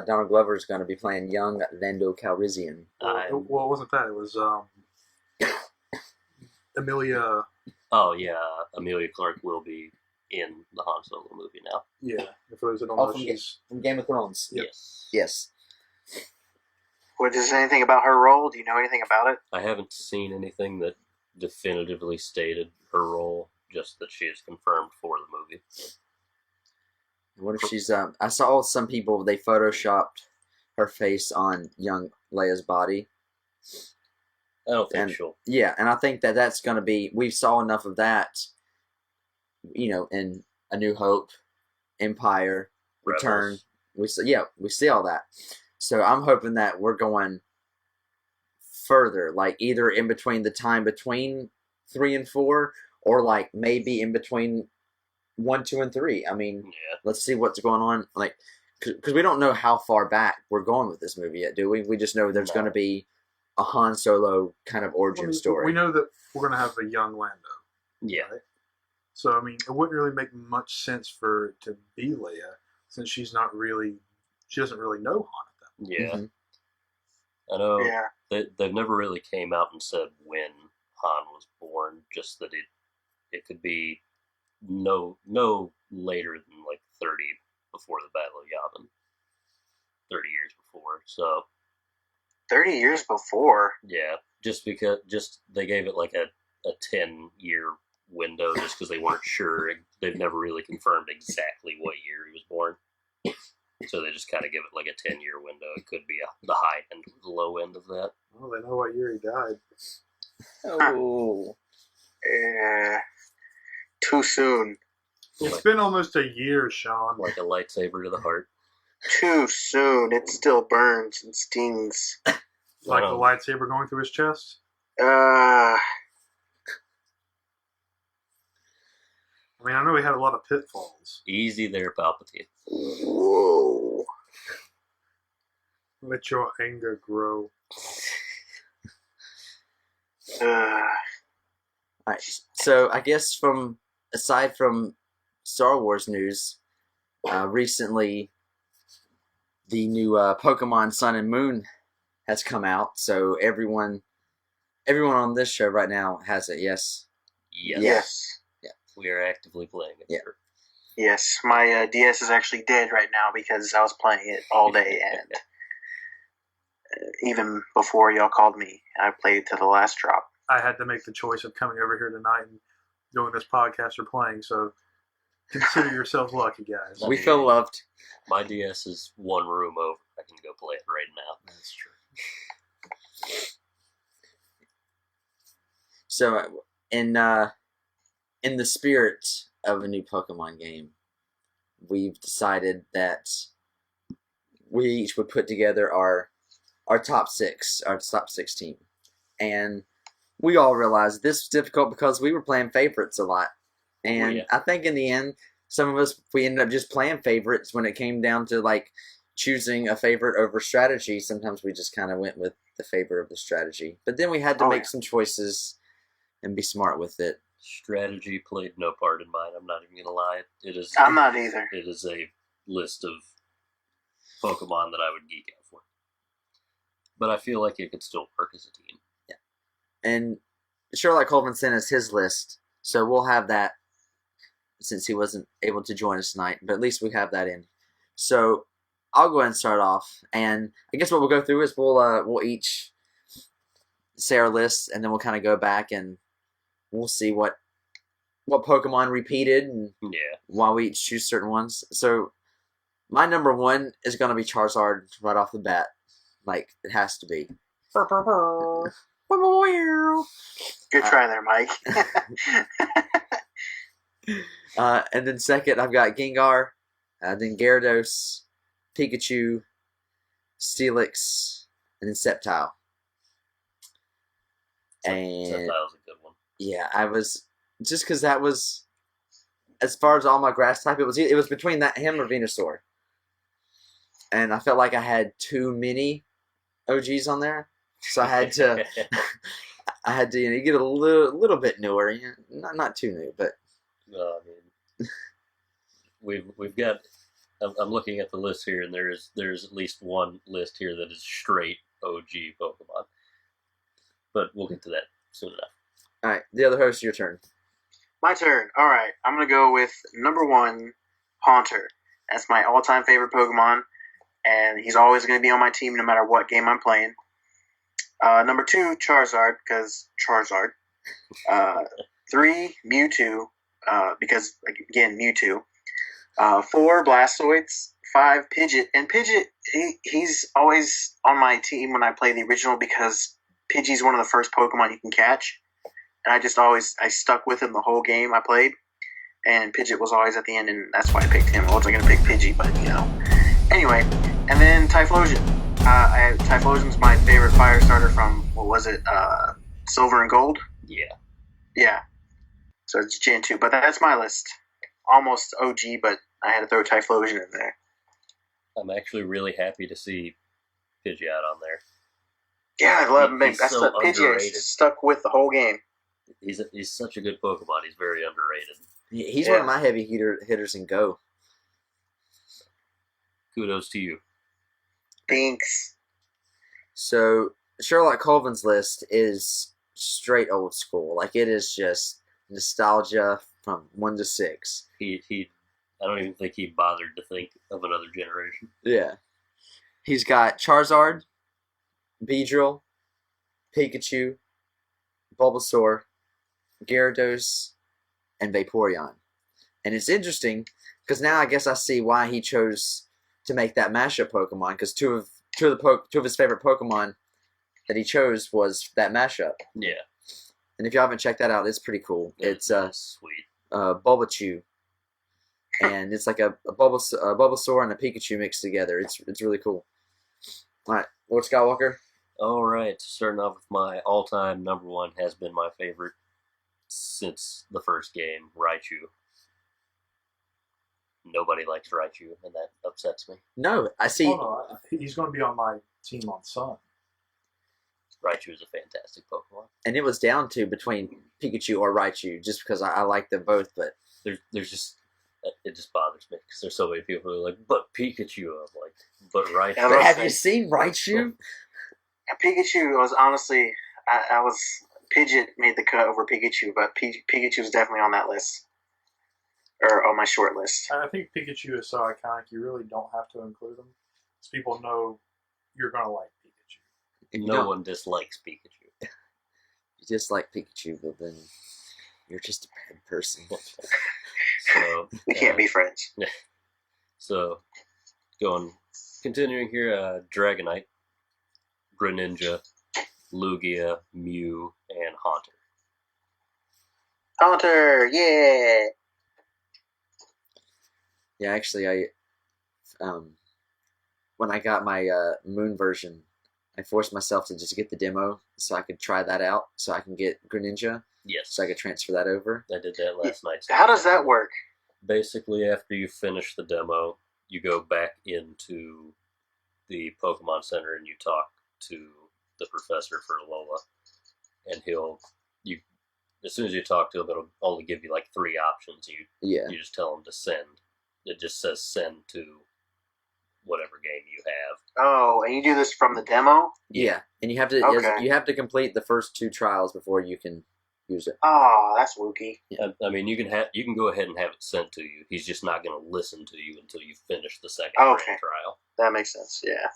Donald Glover is going to be playing young Lando Calrissian. Well, it wasn't that. It was Amelia. Oh yeah, Amelia Clarke will be in the Han Solo movie now. Yeah, if those that don't Oh, know, from she's From Game of Thrones. Yep. Yes. Yes. What is anything about her role? Do you know anything about it? I haven't seen anything that definitively stated her role. Just that she is confirmed for the movie. What if she's? I saw some people, they photoshopped her face on young Leia's body. I don't think And- she'll. Yeah, and I think that's going to be. We saw enough of that, in A New Hope, Empire, Return. Rebels. We see all that. So I'm hoping that we're going further, like either in between the time between 3 and 4, or like maybe in between 1, 2, and 3. I mean, Yeah. let's see what's going on. Like, because we don't know how far back we're going with this movie yet, do we? We just know there's No. going to be a Han Solo kind of origin story. We know that we're going to have a young Lando. Yeah. Right? So, I mean, it wouldn't really make much sense for it to be Leia, since she doesn't really know Han at that point. Yeah. Mhm. I know Yeah. they've never really came out and said when Han was born. Just that it could be no later than like 30 before the Battle of Yavin. 30 years before. So 30 years before. yeah, just because they gave it like a 10-year window just because they weren't sure. They've never really confirmed exactly what year he was born. So they just kind of give it like a 10-year window. It could be the high end or the low end of that. Well, they know what year he died. Oh. Too soon. It's been almost a year, Sean. Like a lightsaber to the heart. Too soon. It still burns and stings. Like the lightsaber going through his chest. Uh, I mean, I know he had a lot of pitfalls. Easy there, Palpatine. whoa. Let your anger grow. Uh, Alright, so I guess aside from Star Wars news, recently the new Pokemon Sun and Moon has come out. So everyone on this show right now has it. Yes. yes. We are actively playing it. Yeah. Sure. Yes. My DS is actually dead right now because I was playing it all day, and even before y'all called me, I played it to the last drop. I had to make the choice of coming over here tonight and doing this podcast or playing, so consider yourselves lucky, guys. We feel loved. My DS is one room over. I can go play it right now. That's true. So in the spirit of a new Pokemon game, we've decided that we each would put together our top 6 team. And we all realized this was difficult because we were playing favorites a lot. And yeah. I think in the end, some of us, we ended up just playing favorites when it came down to like choosing a favorite over strategy. Sometimes we just kind of went with the favor of the strategy. But then we had to make some choices and be smart with it. Strategy played no part in mine. I'm not even gonna lie. It is. I'm not either. It is a list of Pokemon that I would geek out for. But I feel like it could still work as a team. Yeah. And Sherlock Colvin sent us his list, so we'll have that since he wasn't able to join us tonight. But at least we have that in. So I'll go ahead and start off. And I guess what we'll go through is we'll each say our lists, and then we'll kind of go back and we'll see what Pokemon repeated and why we each choose certain ones. So my number one is going to be Charizard right off the bat. Like, it has to be. Good try there, Mike. And then second, I've got Gengar, then Gyarados, Pikachu, Steelix, and then Sceptile. And Sceptile was a good one. Yeah, I was just because that was as far as all my grass type. It was between him or Venusaur, and I felt like I had too many OGs on there, so I had to get a little bit newer, not too new, but I mean, we've got. I'm looking at the list here, and there's at least one list here that is straight OG Pokemon, but we'll get to that soon enough. All right, the other host, your turn. My turn. All right, I'm gonna go with number one, Haunter. That's my all-time favorite Pokemon, and he's always gonna be on my team no matter what game I'm playing. Number two, Charizard, because Charizard. 3, Mewtwo, because again Mewtwo. 4, Blastoids. 5, Pidgeot, and Pidgeot he's always on my team when I play the original because Pidgey's one of the first Pokemon you can catch. And I stuck with him the whole game I played. And Pidgeot was always at the end, and that's why I picked him. I wasn't going to pick Pidgey, but, Anyway, and then Typhlosion. Typhlosion's my favorite fire starter from, what was it, Silver and Gold? Yeah. Yeah. So it's Gen 2, but that's my list. Almost OG, but I had to throw Typhlosion in there. I'm actually really happy to see Pidgey out on there. Yeah, I love him. He's That's so the Pidgey I underrated. stuck with the whole game. He's such a good Pokemon. He's very underrated. He's one of my heavy hitters in Go. Kudos to you. Thanks. So Sherlock Colvin's list is straight old school. Like, it is just nostalgia from 1 to 6. He I don't even think he bothered to think of another generation. Yeah. He's got Charizard, Beedrill, Pikachu, Bulbasaur, Gyarados, and Vaporeon. And it's interesting because now I guess I see why he chose to make that mashup Pokemon, because two of his favorite Pokemon that he chose was that mashup. Yeah. And if you haven't checked that out, it's pretty cool. It's sweet. Bulbachew, and it's like a Bulbasaur and a Pikachu mixed together. It's really cool. All right, Lord Skywalker. All right, starting off with my all-time number one has been my favorite since the first game, Raichu. Nobody likes Raichu, and that upsets me. No, I see. Oh, no, he's going to be on my team on Sun. Raichu is a fantastic Pokemon. And it was down to between Pikachu or Raichu, just because I like them both. But there's just it just bothers me because there's so many people who are like, but Pikachu. I'm like, but Raichu. Yeah, have you seen Raichu? Pikachu was honestly, I was Pidgeot made the cut over Pikachu, but Pikachu was definitely on that list, or on my short list. I think Pikachu is so iconic, you really don't have to include him, because people know you're going to like Pikachu. No one dislikes Pikachu. You dislike Pikachu, but then you're just a bad person. So We can't be friends. So, continuing here, Dragonite, Greninja, Lugia, Mew, and Haunter. Haunter, yeah. Yeah, actually, when I got my Moon version I forced myself to just get the demo so I could try that out, so I can get Greninja, Yes. so I could transfer that over. I did that last night. How does that work? Basically, after you finish the demo, you go back into the Pokemon Center and you talk to the professor for Alola, and as soon as you talk to him, it'll only give you like 3 options. You just tell him to send. It just says send to whatever game you have. Oh, and you do this from the demo? Yeah, and you have to Okay. you have to complete the first 2 trials before you can use it. Oh, that's wookie. I mean, you can go ahead and have it sent to you. He's just not going to listen to you until you finish the second Okay. grand trial. That makes sense, yeah.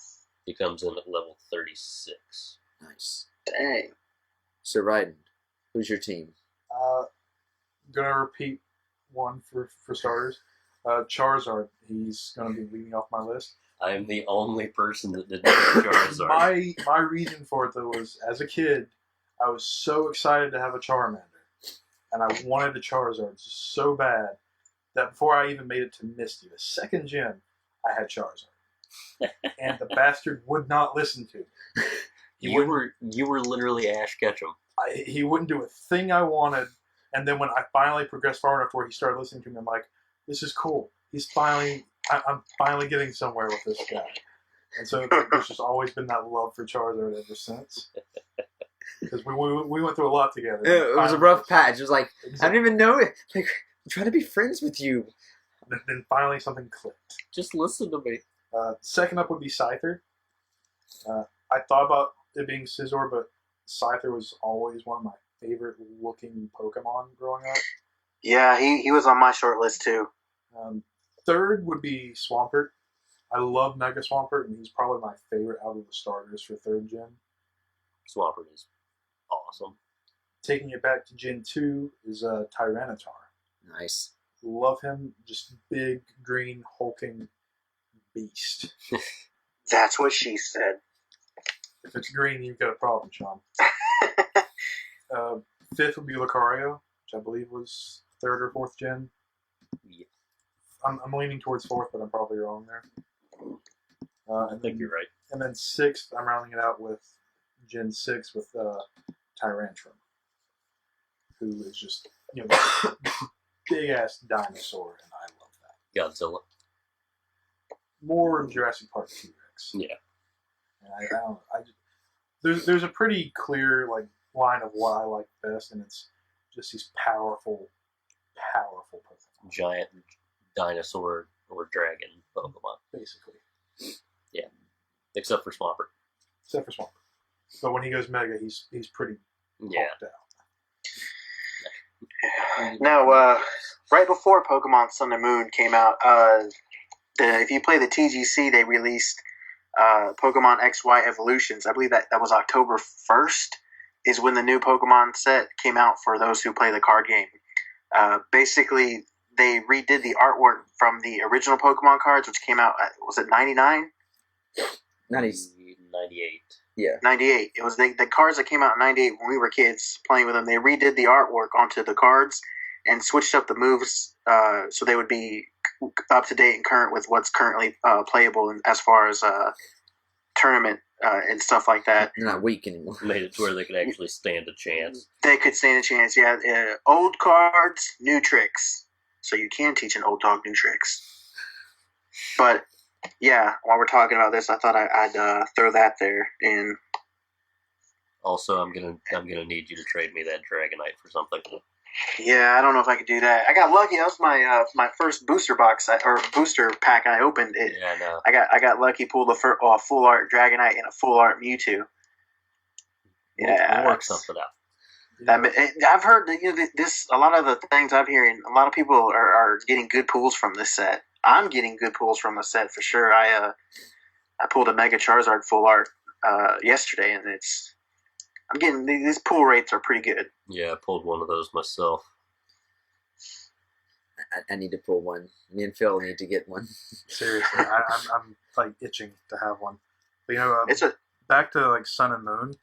He comes in at level 36. Nice. Dang. So, Raiden, who's your team? Gonna repeat one for starters. Charizard. He's gonna be leading off my list. I am the only person that didn't pick Charizard. My reason for it though was as a kid, I was so excited to have a Charmander, and I wanted a Charizard so bad that before I even made it to Misty, the second gym, I had Charizard, and the bastard would not listen to me. You were literally Ash Ketchum. He wouldn't do a thing I wanted, and then when I finally progressed far enough where he started listening to me, I'm like, this is cool. I'm finally getting somewhere with this guy. And so there's just always been that love for Charizard ever since. Because we went through a lot together. It was a rough patch. It was like, Exactly. I don't even know it. Like, I'm trying to be friends with you. Then finally something clicked. Just listen to me. Second up would be Scyther. I thought about it being Scizor, but Scyther was always one of my favorite looking Pokemon growing up. Yeah, he was on my short list too. Third would be Swampert. I love Mega Swampert, and he's probably my favorite out of the starters for 3rd gen. Swampert is awesome. Taking it back to Gen 2 is Tyranitar. Nice. Love him. Just big, green, hulking beast. That's what she said. If it's green, you've got a problem, Sean. 5th would be Lucario, which I believe was 3rd or 4th gen. Yeah. I'm leaning towards 4th, but I'm probably wrong there. I think you're right. And then 6th, I'm rounding it out with Gen 6 with Tyrantrum, who is just, big ass dinosaur, and I love that. Godzilla. More Jurassic Park T-Rex. Yeah. And I don't know. There's a pretty clear line of what I like best, and it's just these powerful Pokemon. Giant dinosaur or dragon Pokemon. Basically. Yeah. Except for Swampert. Except for Swampert. But when he goes Mega, he's pretty Yeah. hulked out. Now, right before Pokemon Sun and Moon came out, if you play the TGC, they released Pokemon XY Evolutions. I believe that was October 1st is when the new Pokemon set came out for those who play the card game. Basically, they redid the artwork from the original Pokemon cards, which came out, was it 99? 98. Yeah. 98. It was the cards that came out in 98 when we were kids playing with them. They redid the artwork onto the cards and switched up the moves so they would be up to date and current with what's currently playable as far as tournament and stuff like that. They're not weak anymore. Made it to where they could actually stand a chance. They could stand a chance, yeah. Old cards, new tricks. So you can teach an old dog new tricks. But yeah, while we're talking about this, I thought I'd throw that there in. Also, I'm gonna need you to trade me that Dragonite for something. Yeah, I don't know if I could do that. I got lucky. That was my first booster box or booster pack I opened. Yeah, I know. I got lucky. Pulled a full art Dragonite and a full art Mewtwo. Yeah, We'll work something out. I've heard that, this. A lot of the things I'm hearing, a lot of people are getting good pulls from this set. I'm getting good pulls from the set for sure. I pulled a Mega Charizard full art yesterday, and I'm getting these pull rates are pretty good. Yeah, I pulled one of those myself. I need to pull one. Me and Phil need to get one. Seriously, I'm itching to have one. But, It's a back to Sun and Moon.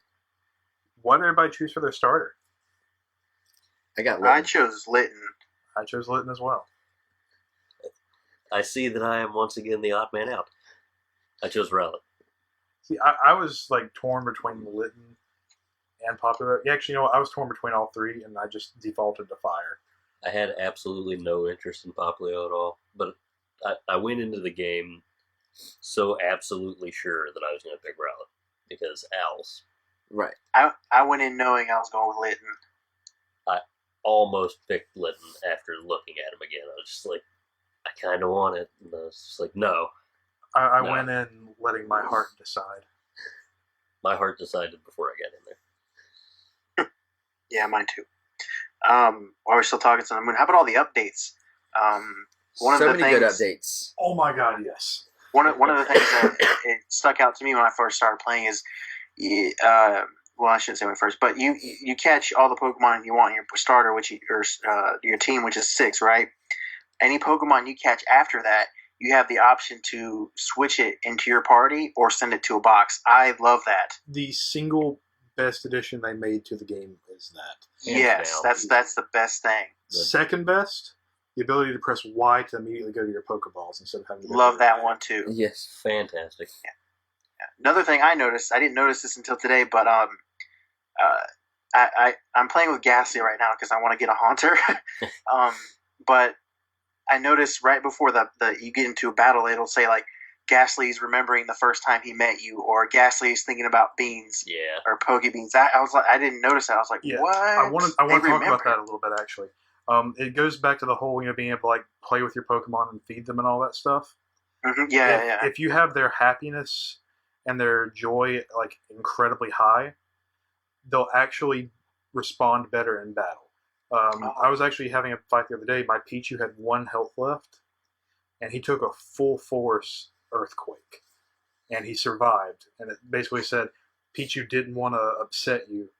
What did everybody choose for their starter? I got I one. chose Litten. I chose Litten as well. I see that I am once again the odd man out. I chose Rowlet. See, I was like torn between Litten and Popular. Yeah, actually, you know what? I was torn between all three, and I just defaulted to Fire. I had absolutely no interest in Poplio at all, but I went into the game so absolutely sure that I was going to pick Rowlet because owls. Right. I went in knowing I was going with Litten. I almost picked Litten after looking at him again. I was just like, I kind of want it. And I was just like, no. I No. went in letting my heart decide. My heart decided before I got in there. Yeah, mine too. While we're still talking to the moon, how about all the updates? One of So the many things, good updates. Oh my god, yes. One of the things that it stuck out to me when I first started playing is, well, I shouldn't say when first, but you catch all the Pokemon you want in your starter, your team, which is 6, right? Any Pokemon you catch after that, you have the option to switch it into your party or send it to a box. I love that. The single best addition they made to the game is that. Hands Yes, down. that's the best thing. Second best, the ability to press Y to immediately go to your Pokeballs instead of having to go Love to that your one too. Yes. Fantastic. Another thing I noticed, I didn't notice this until today, but I'm playing with Ghastly right now because I want to get a Haunter. But I noticed right before the you get into a battle, it'll say like Ghastly's remembering the first time he met you, or Ghastly's thinking about beans, Yeah. or Poke Beans. I was like, I didn't notice that. I was like, Yeah. what? I want to They talk about remember. that a little bit actually. It goes back to the whole being able to like play with your Pokemon and feed them and all that stuff. Mhm, yeah. If you have their happiness and their joy like incredibly high, they'll actually respond better in battle. I was actually having a fight the other day. My Pichu had 1 health left, and he took a full force earthquake, and he survived. And it basically said Pichu didn't want to upset you,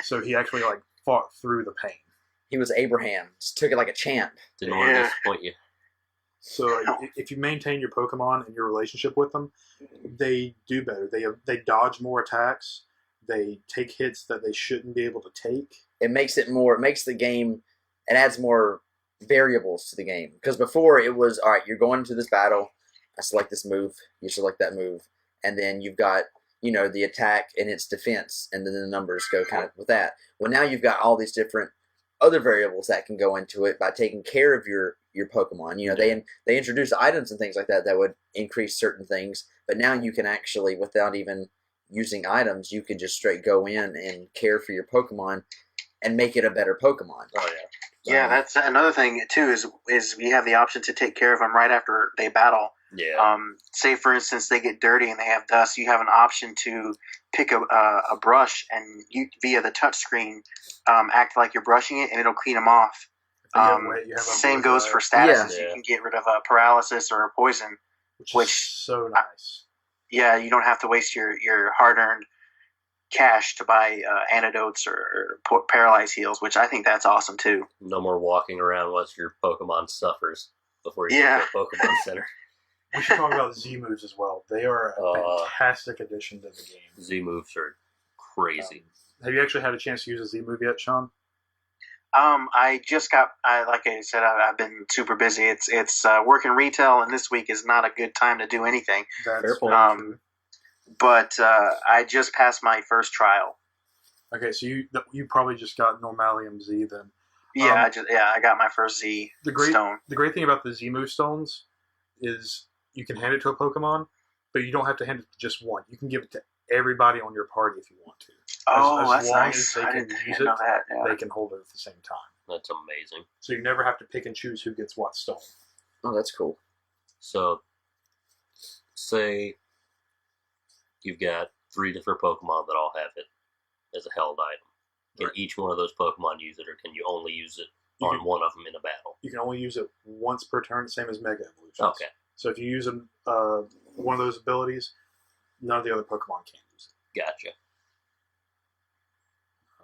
so he actually like fought through the pain. He was Abraham. Just took it like a champ. Didn't want to Yeah. disappoint you. So like, if you maintain your Pokemon and your relationship with them, they do better. They dodge more attacks. They take hits that they shouldn't be able to take. It makes the game, it adds more variables to the game. Because before it was, all right, you're going into this battle, I select this move, you select that move, and then you've got, the attack and its defense, and then the numbers go kind of with that. Well, now you've got all these different other variables that can go into it by taking care of your Pokemon. They introduce items and things like that would increase certain things, but now you can actually, without even using items, you can just straight go in and care for your Pokemon and make it a better Pokemon. Oh, yeah. Yeah, that's another thing too. Is you have the option to take care of them right after they battle. Yeah. Say for instance they get dirty and they have dust, you have an option to pick a brush and you via the touch screen act like you're brushing it and it'll clean them off. If you have weight, you have a Same bullseye, goes for statuses. Yeah. You can get rid of a paralysis or a poison. which is so nice. Yeah, you don't have to waste your hard-earned cash to buy antidotes or paralyze heals, which I think that's awesome too. No more walking around once your Pokemon suffers before you Yeah. get to a Pokemon Center. We should talk about Z moves as well. They are a fantastic addition to the game. Z moves are crazy. Have you actually had a chance to use a Z move yet, Sean? I just got, like I said, I've been super busy. It's working retail, and this week is not a good time to do anything. That's Fair point. very true. But I just passed my first trial. Okay, so you probably just got Normalium Z then. Yeah, I got my first Z stone. The great thing about the Z move stones is you can hand it to a Pokemon, but you don't have to hand it to just one. You can give it to everybody on your party if you want to. Oh, as that's long nice. as they I can didn't use know it, that. Yeah. they can hold it at the same time. That's amazing. So you never have to pick and choose who gets what stone. Oh, that's cool. So, say you've got 3 different Pokemon that all have it as a held item. Can Right. each one of those Pokemon use it, or can you only use it You on can- one of them in a battle? You can only use it once per turn, same as Mega Evolutions. Okay, So if you use one of those abilities, none of the other Pokemon can use it. gotcha.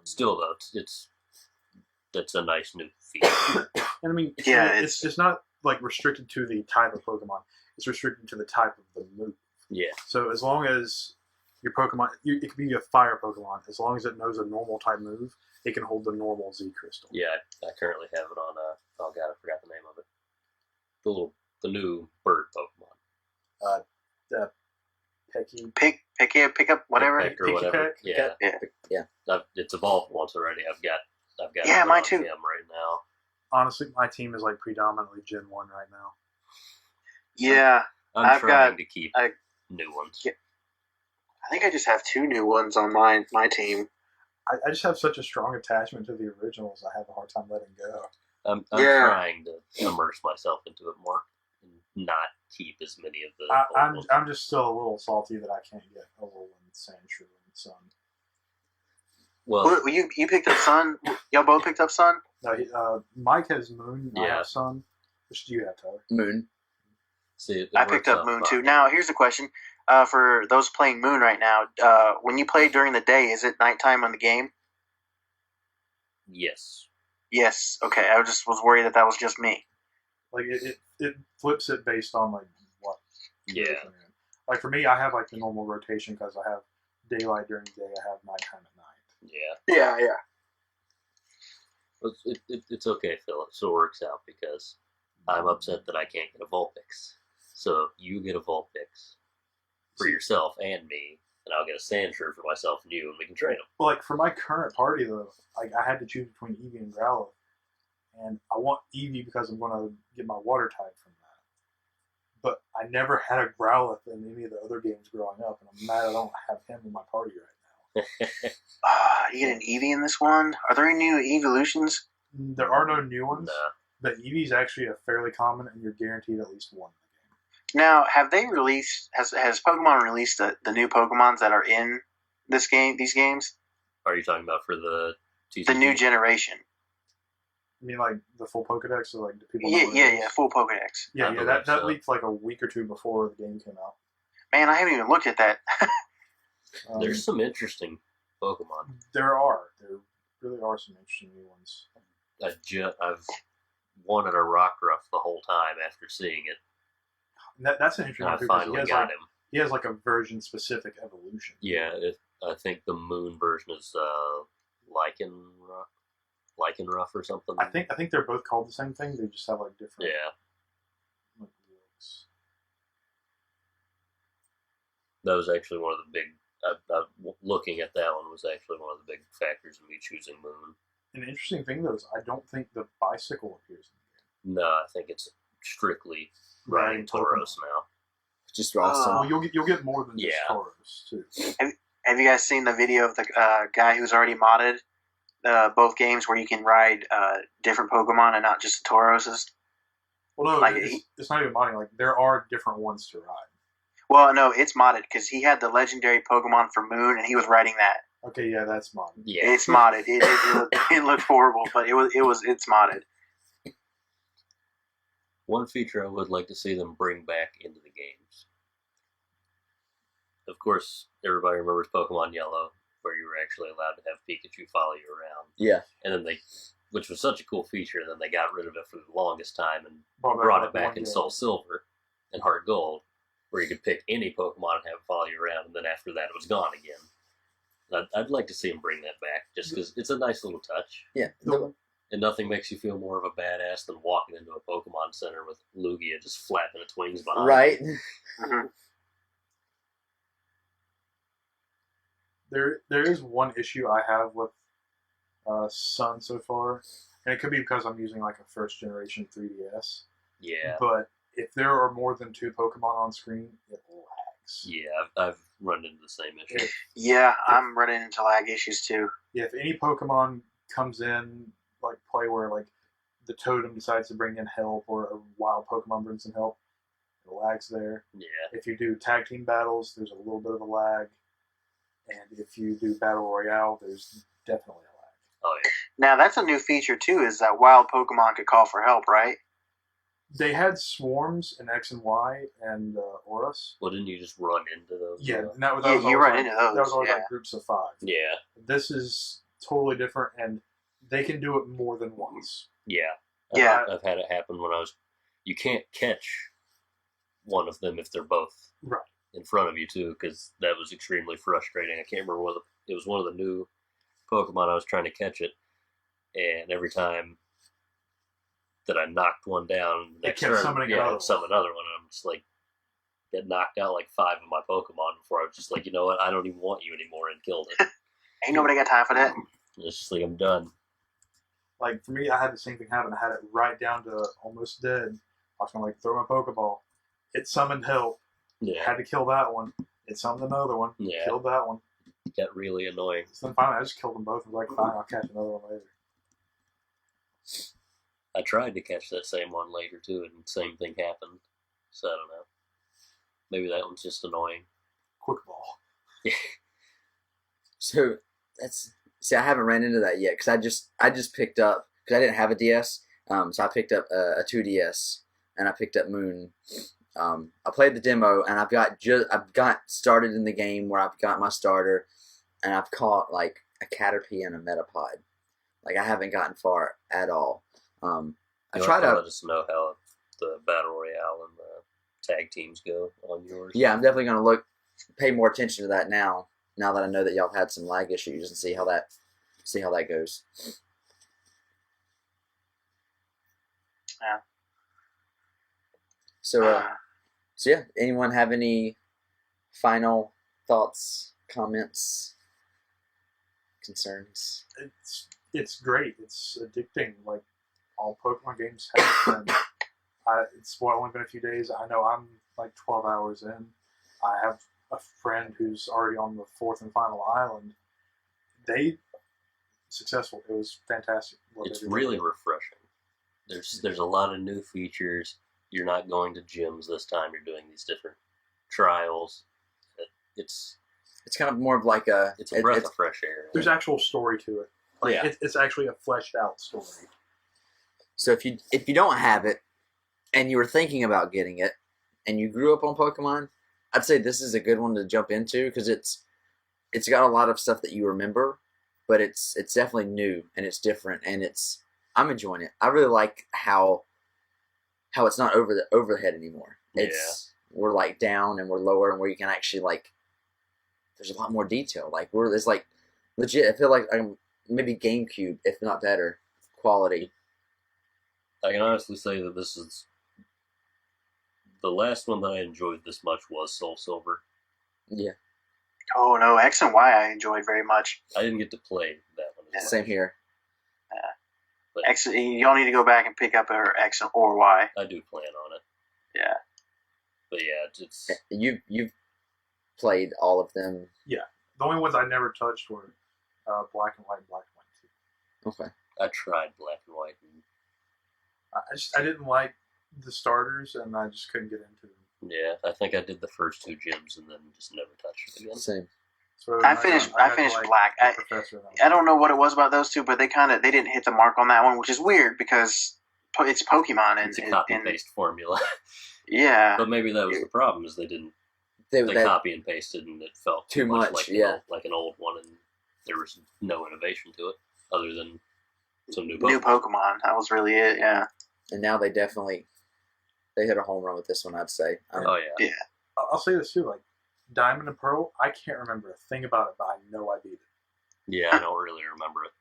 Still, though, that's a nice new feature. And I mean, Yeah, it's not like restricted to the type of Pokemon. It's restricted to the type of the move. Yeah, So as long as your Pokemon, it could be a fire Pokemon, as long as it knows a normal type move, it can hold the normal Z Crystal. yeah. I currently have it on. Oh god, I forgot the name of it. The new bird Pokemon. The Pecky. Pick pick up whatever. Pick or Picky whatever. Peck? Yeah. It's evolved once already. I've got Yeah, it mine on too. him right now. Honestly, my team is like predominantly Gen 1 right now. Yeah, I'm I've trying got- to keep I- new ones. Yeah. I think I just have 2 new ones on my team. I just have such a strong attachment to the originals. I have a hard time letting go. I'm Yeah. trying to immerse myself into it more and not keep as many of the old ones. I'm just still a little salty that I can't get a Alolan, Sandshrew, and Sun. Well, You picked up Sun? Y'all both picked up Sun? No, Mike has Moon. I Yeah. have Sun. Which do you have, Tyler? Moon. see, it I works picked up out Moon fine. too. Now, here's the question. For those playing Moon right now, when you play during the day, is it nighttime on the game? Yes. Yes. Okay, I just was worried that was just me. Like it flips it based on like what. Yeah. version you're in. Like for me, I have like the normal rotation because I have daylight during the day. I have nighttime at night. Yeah. Yeah. It's okay, Phil. It still works out because I'm upset that I can't get a Vulpix. So you get a Vulpix for yourself and me, and I'll get a Sandshrew for myself and you, and we can train them. Well, like for my current party though, like I had to choose between Eevee and Growlithe, and I want Eevee because I'm going to get my water type from that. But I never had a Growlithe in any of the other games growing up, and I'm mad I don't have him in my party right now. You get an Eevee in this one? Are there any new evolutions? There are no new ones, Nah. but Eevee's actually a fairly common, and you're guaranteed at least one in the game. Now, have they released? Has Pokemon released the new Pokemons that are in this game? These games, Are you talking about for the TCG? the new generation. I mean, like the full Pokedex, so like the people. Yeah, know what it is? full Pokedex. Yeah, I yeah. believe That so. leaked like a week or two before the game came out. Man, I haven't even looked at that. There's some interesting Pokemon. There really are some interesting new ones. I've wanted a Rockruff the whole time after seeing it, And that's an and interesting I one too, 'cause finally got him. he has like a version specific evolution. Yeah, I think the Moon version is Lycanrough or something. I think they're both called the same thing. They just have like different. Yeah, Like, looks. that was actually one of the big. Looking at that one was actually one of the big factors in me choosing Moon. An interesting thing though is I don't think the bicycle appears in the game. No, I think it's strictly Right, riding Tauros now. Just awesome. Well, you'll get more than just Yeah. Tauros too. Have you guys seen the video of the guy who's already modded both games where you can ride different Pokemon and not just the Tauroses? Well, no, Like, it's not even modding. Like there are different ones to ride. Well, no, it's modded because he had the legendary Pokemon for Moon and he was riding that. Okay, yeah, that's modded. Yeah, It's modded. It looked horrible, but it's modded. one feature I would like to see them bring back into the games. Of course, everybody remembers Pokemon Yellow, where you were actually allowed to have Pikachu follow you around. Yeah. And then which was such a cool feature, and then they got rid of it for the longest time and Brought brought like it back one in game. Soul Silver and Heart Gold, where you could pick any Pokemon and have it follow you around, and then after that it was gone again. I'd like to see them bring that back, just because it's a nice little touch. Yeah. The- And nothing makes you feel more of a badass than walking into a Pokemon Center with Lugia just flapping its wings behind Right. you. Mhm. There is one issue I have with Sun so far, and it could be because I'm using like a first generation 3DS. Yeah, But if there are more than 2 Pokemon on screen, it lags. yeah, I've run into the same issue. If, Yeah, I'm running into lag issues too. if any Pokemon comes in like play where like the Totem decides to bring in help or a wild Pokemon brings in help, it lags there. Yeah, If you do tag team battles, there's a little bit of a lag. And if you do Battle Royale, there's definitely a lag. oh yeah. Now that's a new feature too. Is that wild Pokemon could call for help, right? They had swarms in X and Y and Oris. Well, didn't you just run into those? Yeah, and that was Yeah, always you run like, into those, That was always yeah. like groups of 5. Yeah, This is totally different, and they can do it more than once. yeah. Yeah. I've had it happen when you can't catch one of them if they're both Right. in front of you too, because that was extremely frustrating. I can't remember it was one of the new Pokemon I was trying to catch it, and every time that I knocked one down, the It next kept turn, summoning yeah, another it'd summon another one, and I'm just like get knocked out like 5 of my Pokemon before I was just like, you know what, I don't even want you anymore, and killed it. Ain't nobody got time for that. It's just like, I'm done. Like, for me, I had the same thing happen. I had it right down to almost dead. I was going to, like, throw my Pokeball. It summoned help. Yeah. Had to kill that one. It summoned another one. Yeah. Killed that one. It got really annoying. So then finally, I just killed them both. I was like, fine, I'll catch another one later. I tried to catch that same one later, too, and the same thing happened. So, I don't know. Maybe that one's just annoying. Quick ball. So I haven't ran into that yet because I just picked up because I didn't have a DS, so I picked up a 2DS and I picked up Moon. I played the demo and I've got started in the game where I've got my starter and I've caught like a Caterpie and a Metapod. Like I haven't gotten far at all. I tried to let us know how the Battle Royale and the tag teams go on yours. Yeah, I'm definitely gonna pay more attention to that now. Now that I know that y'all have had some lag issues and see how that goes. Yeah. So yeah, anyone have any final thoughts, comments, concerns? It's great. It's addicting. Like all Pokemon games have been. It's only been a few days. I know I'm like 12 hours in. I have a friend who's already on the fourth and final island. They successful. It was fantastic. It's really refreshing. There's a lot of new features. You're not going to gyms this time. You're doing these different trials. It's kind of more of like a breath of fresh air. There's actual story to it. Like, yeah, it's actually a fleshed out story. So if you don't have it and you were thinking about getting it and you grew up on Pokemon, I'd say this is a good one to jump into because it's got a lot of stuff that you remember, but it's definitely new and it's different and I'm enjoying it. I really like how it's not over the head anymore. We're like down and we're lower and where you can actually like there's a lot more detail. Like there's like legit. I feel like I'm maybe GameCube, if not better, quality. I can honestly say that this is the last one that I enjoyed this much was Soul Silver. Yeah. Oh no, X and Y I enjoyed very much. I didn't get to play that one. Yeah. Same here. But X, y'all need to go back and pick up our X or Y. I do plan on it. Yeah. But yeah, it's You've played all of them. Yeah. The only ones I never touched were Black and White and Black and White 2. Okay. I tried Black and White. And I didn't like the starters, and I just couldn't get into them. yeah, I think I did the first two gyms and then just never touched it again. Same. So I finished Black. I don't know what it was about those two, but they didn't hit the mark on that one, which is weird because it's Pokemon and it's a copy and paste formula. Yeah. But maybe that was the problem is they copy and pasted and it felt too much like like an old one and there was no innovation to it other than some new Pokemon. That was really it. Yeah. And now they hit a home run with this one. I'd say. Oh yeah. Yeah. I'll say this too, like Diamond and Pearl, I can't remember a thing about it, but I know I beat it. Yeah, I don't really remember it.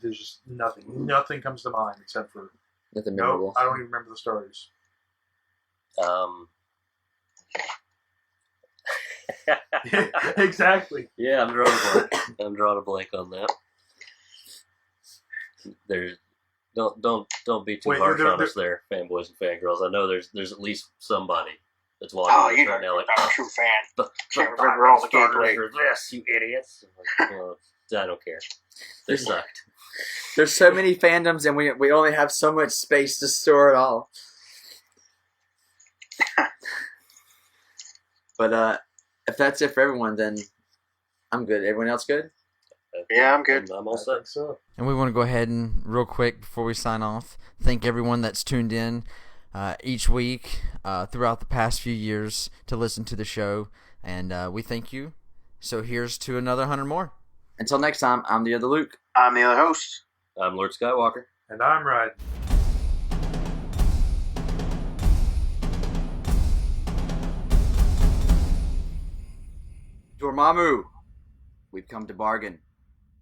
There's just nothing comes to mind except for Nothing memorable. I don't even remember the starters. Exactly. Yeah, I'm drawing a blank on that. Don't be too harsh on us there, fanboys and fangirls. I know there's at least somebody that's watching this right now. Like, I'm a true fan. Can't remember all the starters gameplay. are this, you idiots. Like, well, I don't care. They sucked. There's so many fandoms, and we only have so much space to store it all. But if that's it for everyone, then I'm good. Everyone else good? Yeah, I'm good. I'm all set. So And we want to go ahead and, real quick, before we sign off, thank everyone that's tuned in each week throughout the past few years to listen to the show. And we thank you. So here's to another 100 more. Until next time, I'm the other Luke. I'm the other host. I'm Lord Skywalker. and I'm riding. Dormammu, we've come to bargain.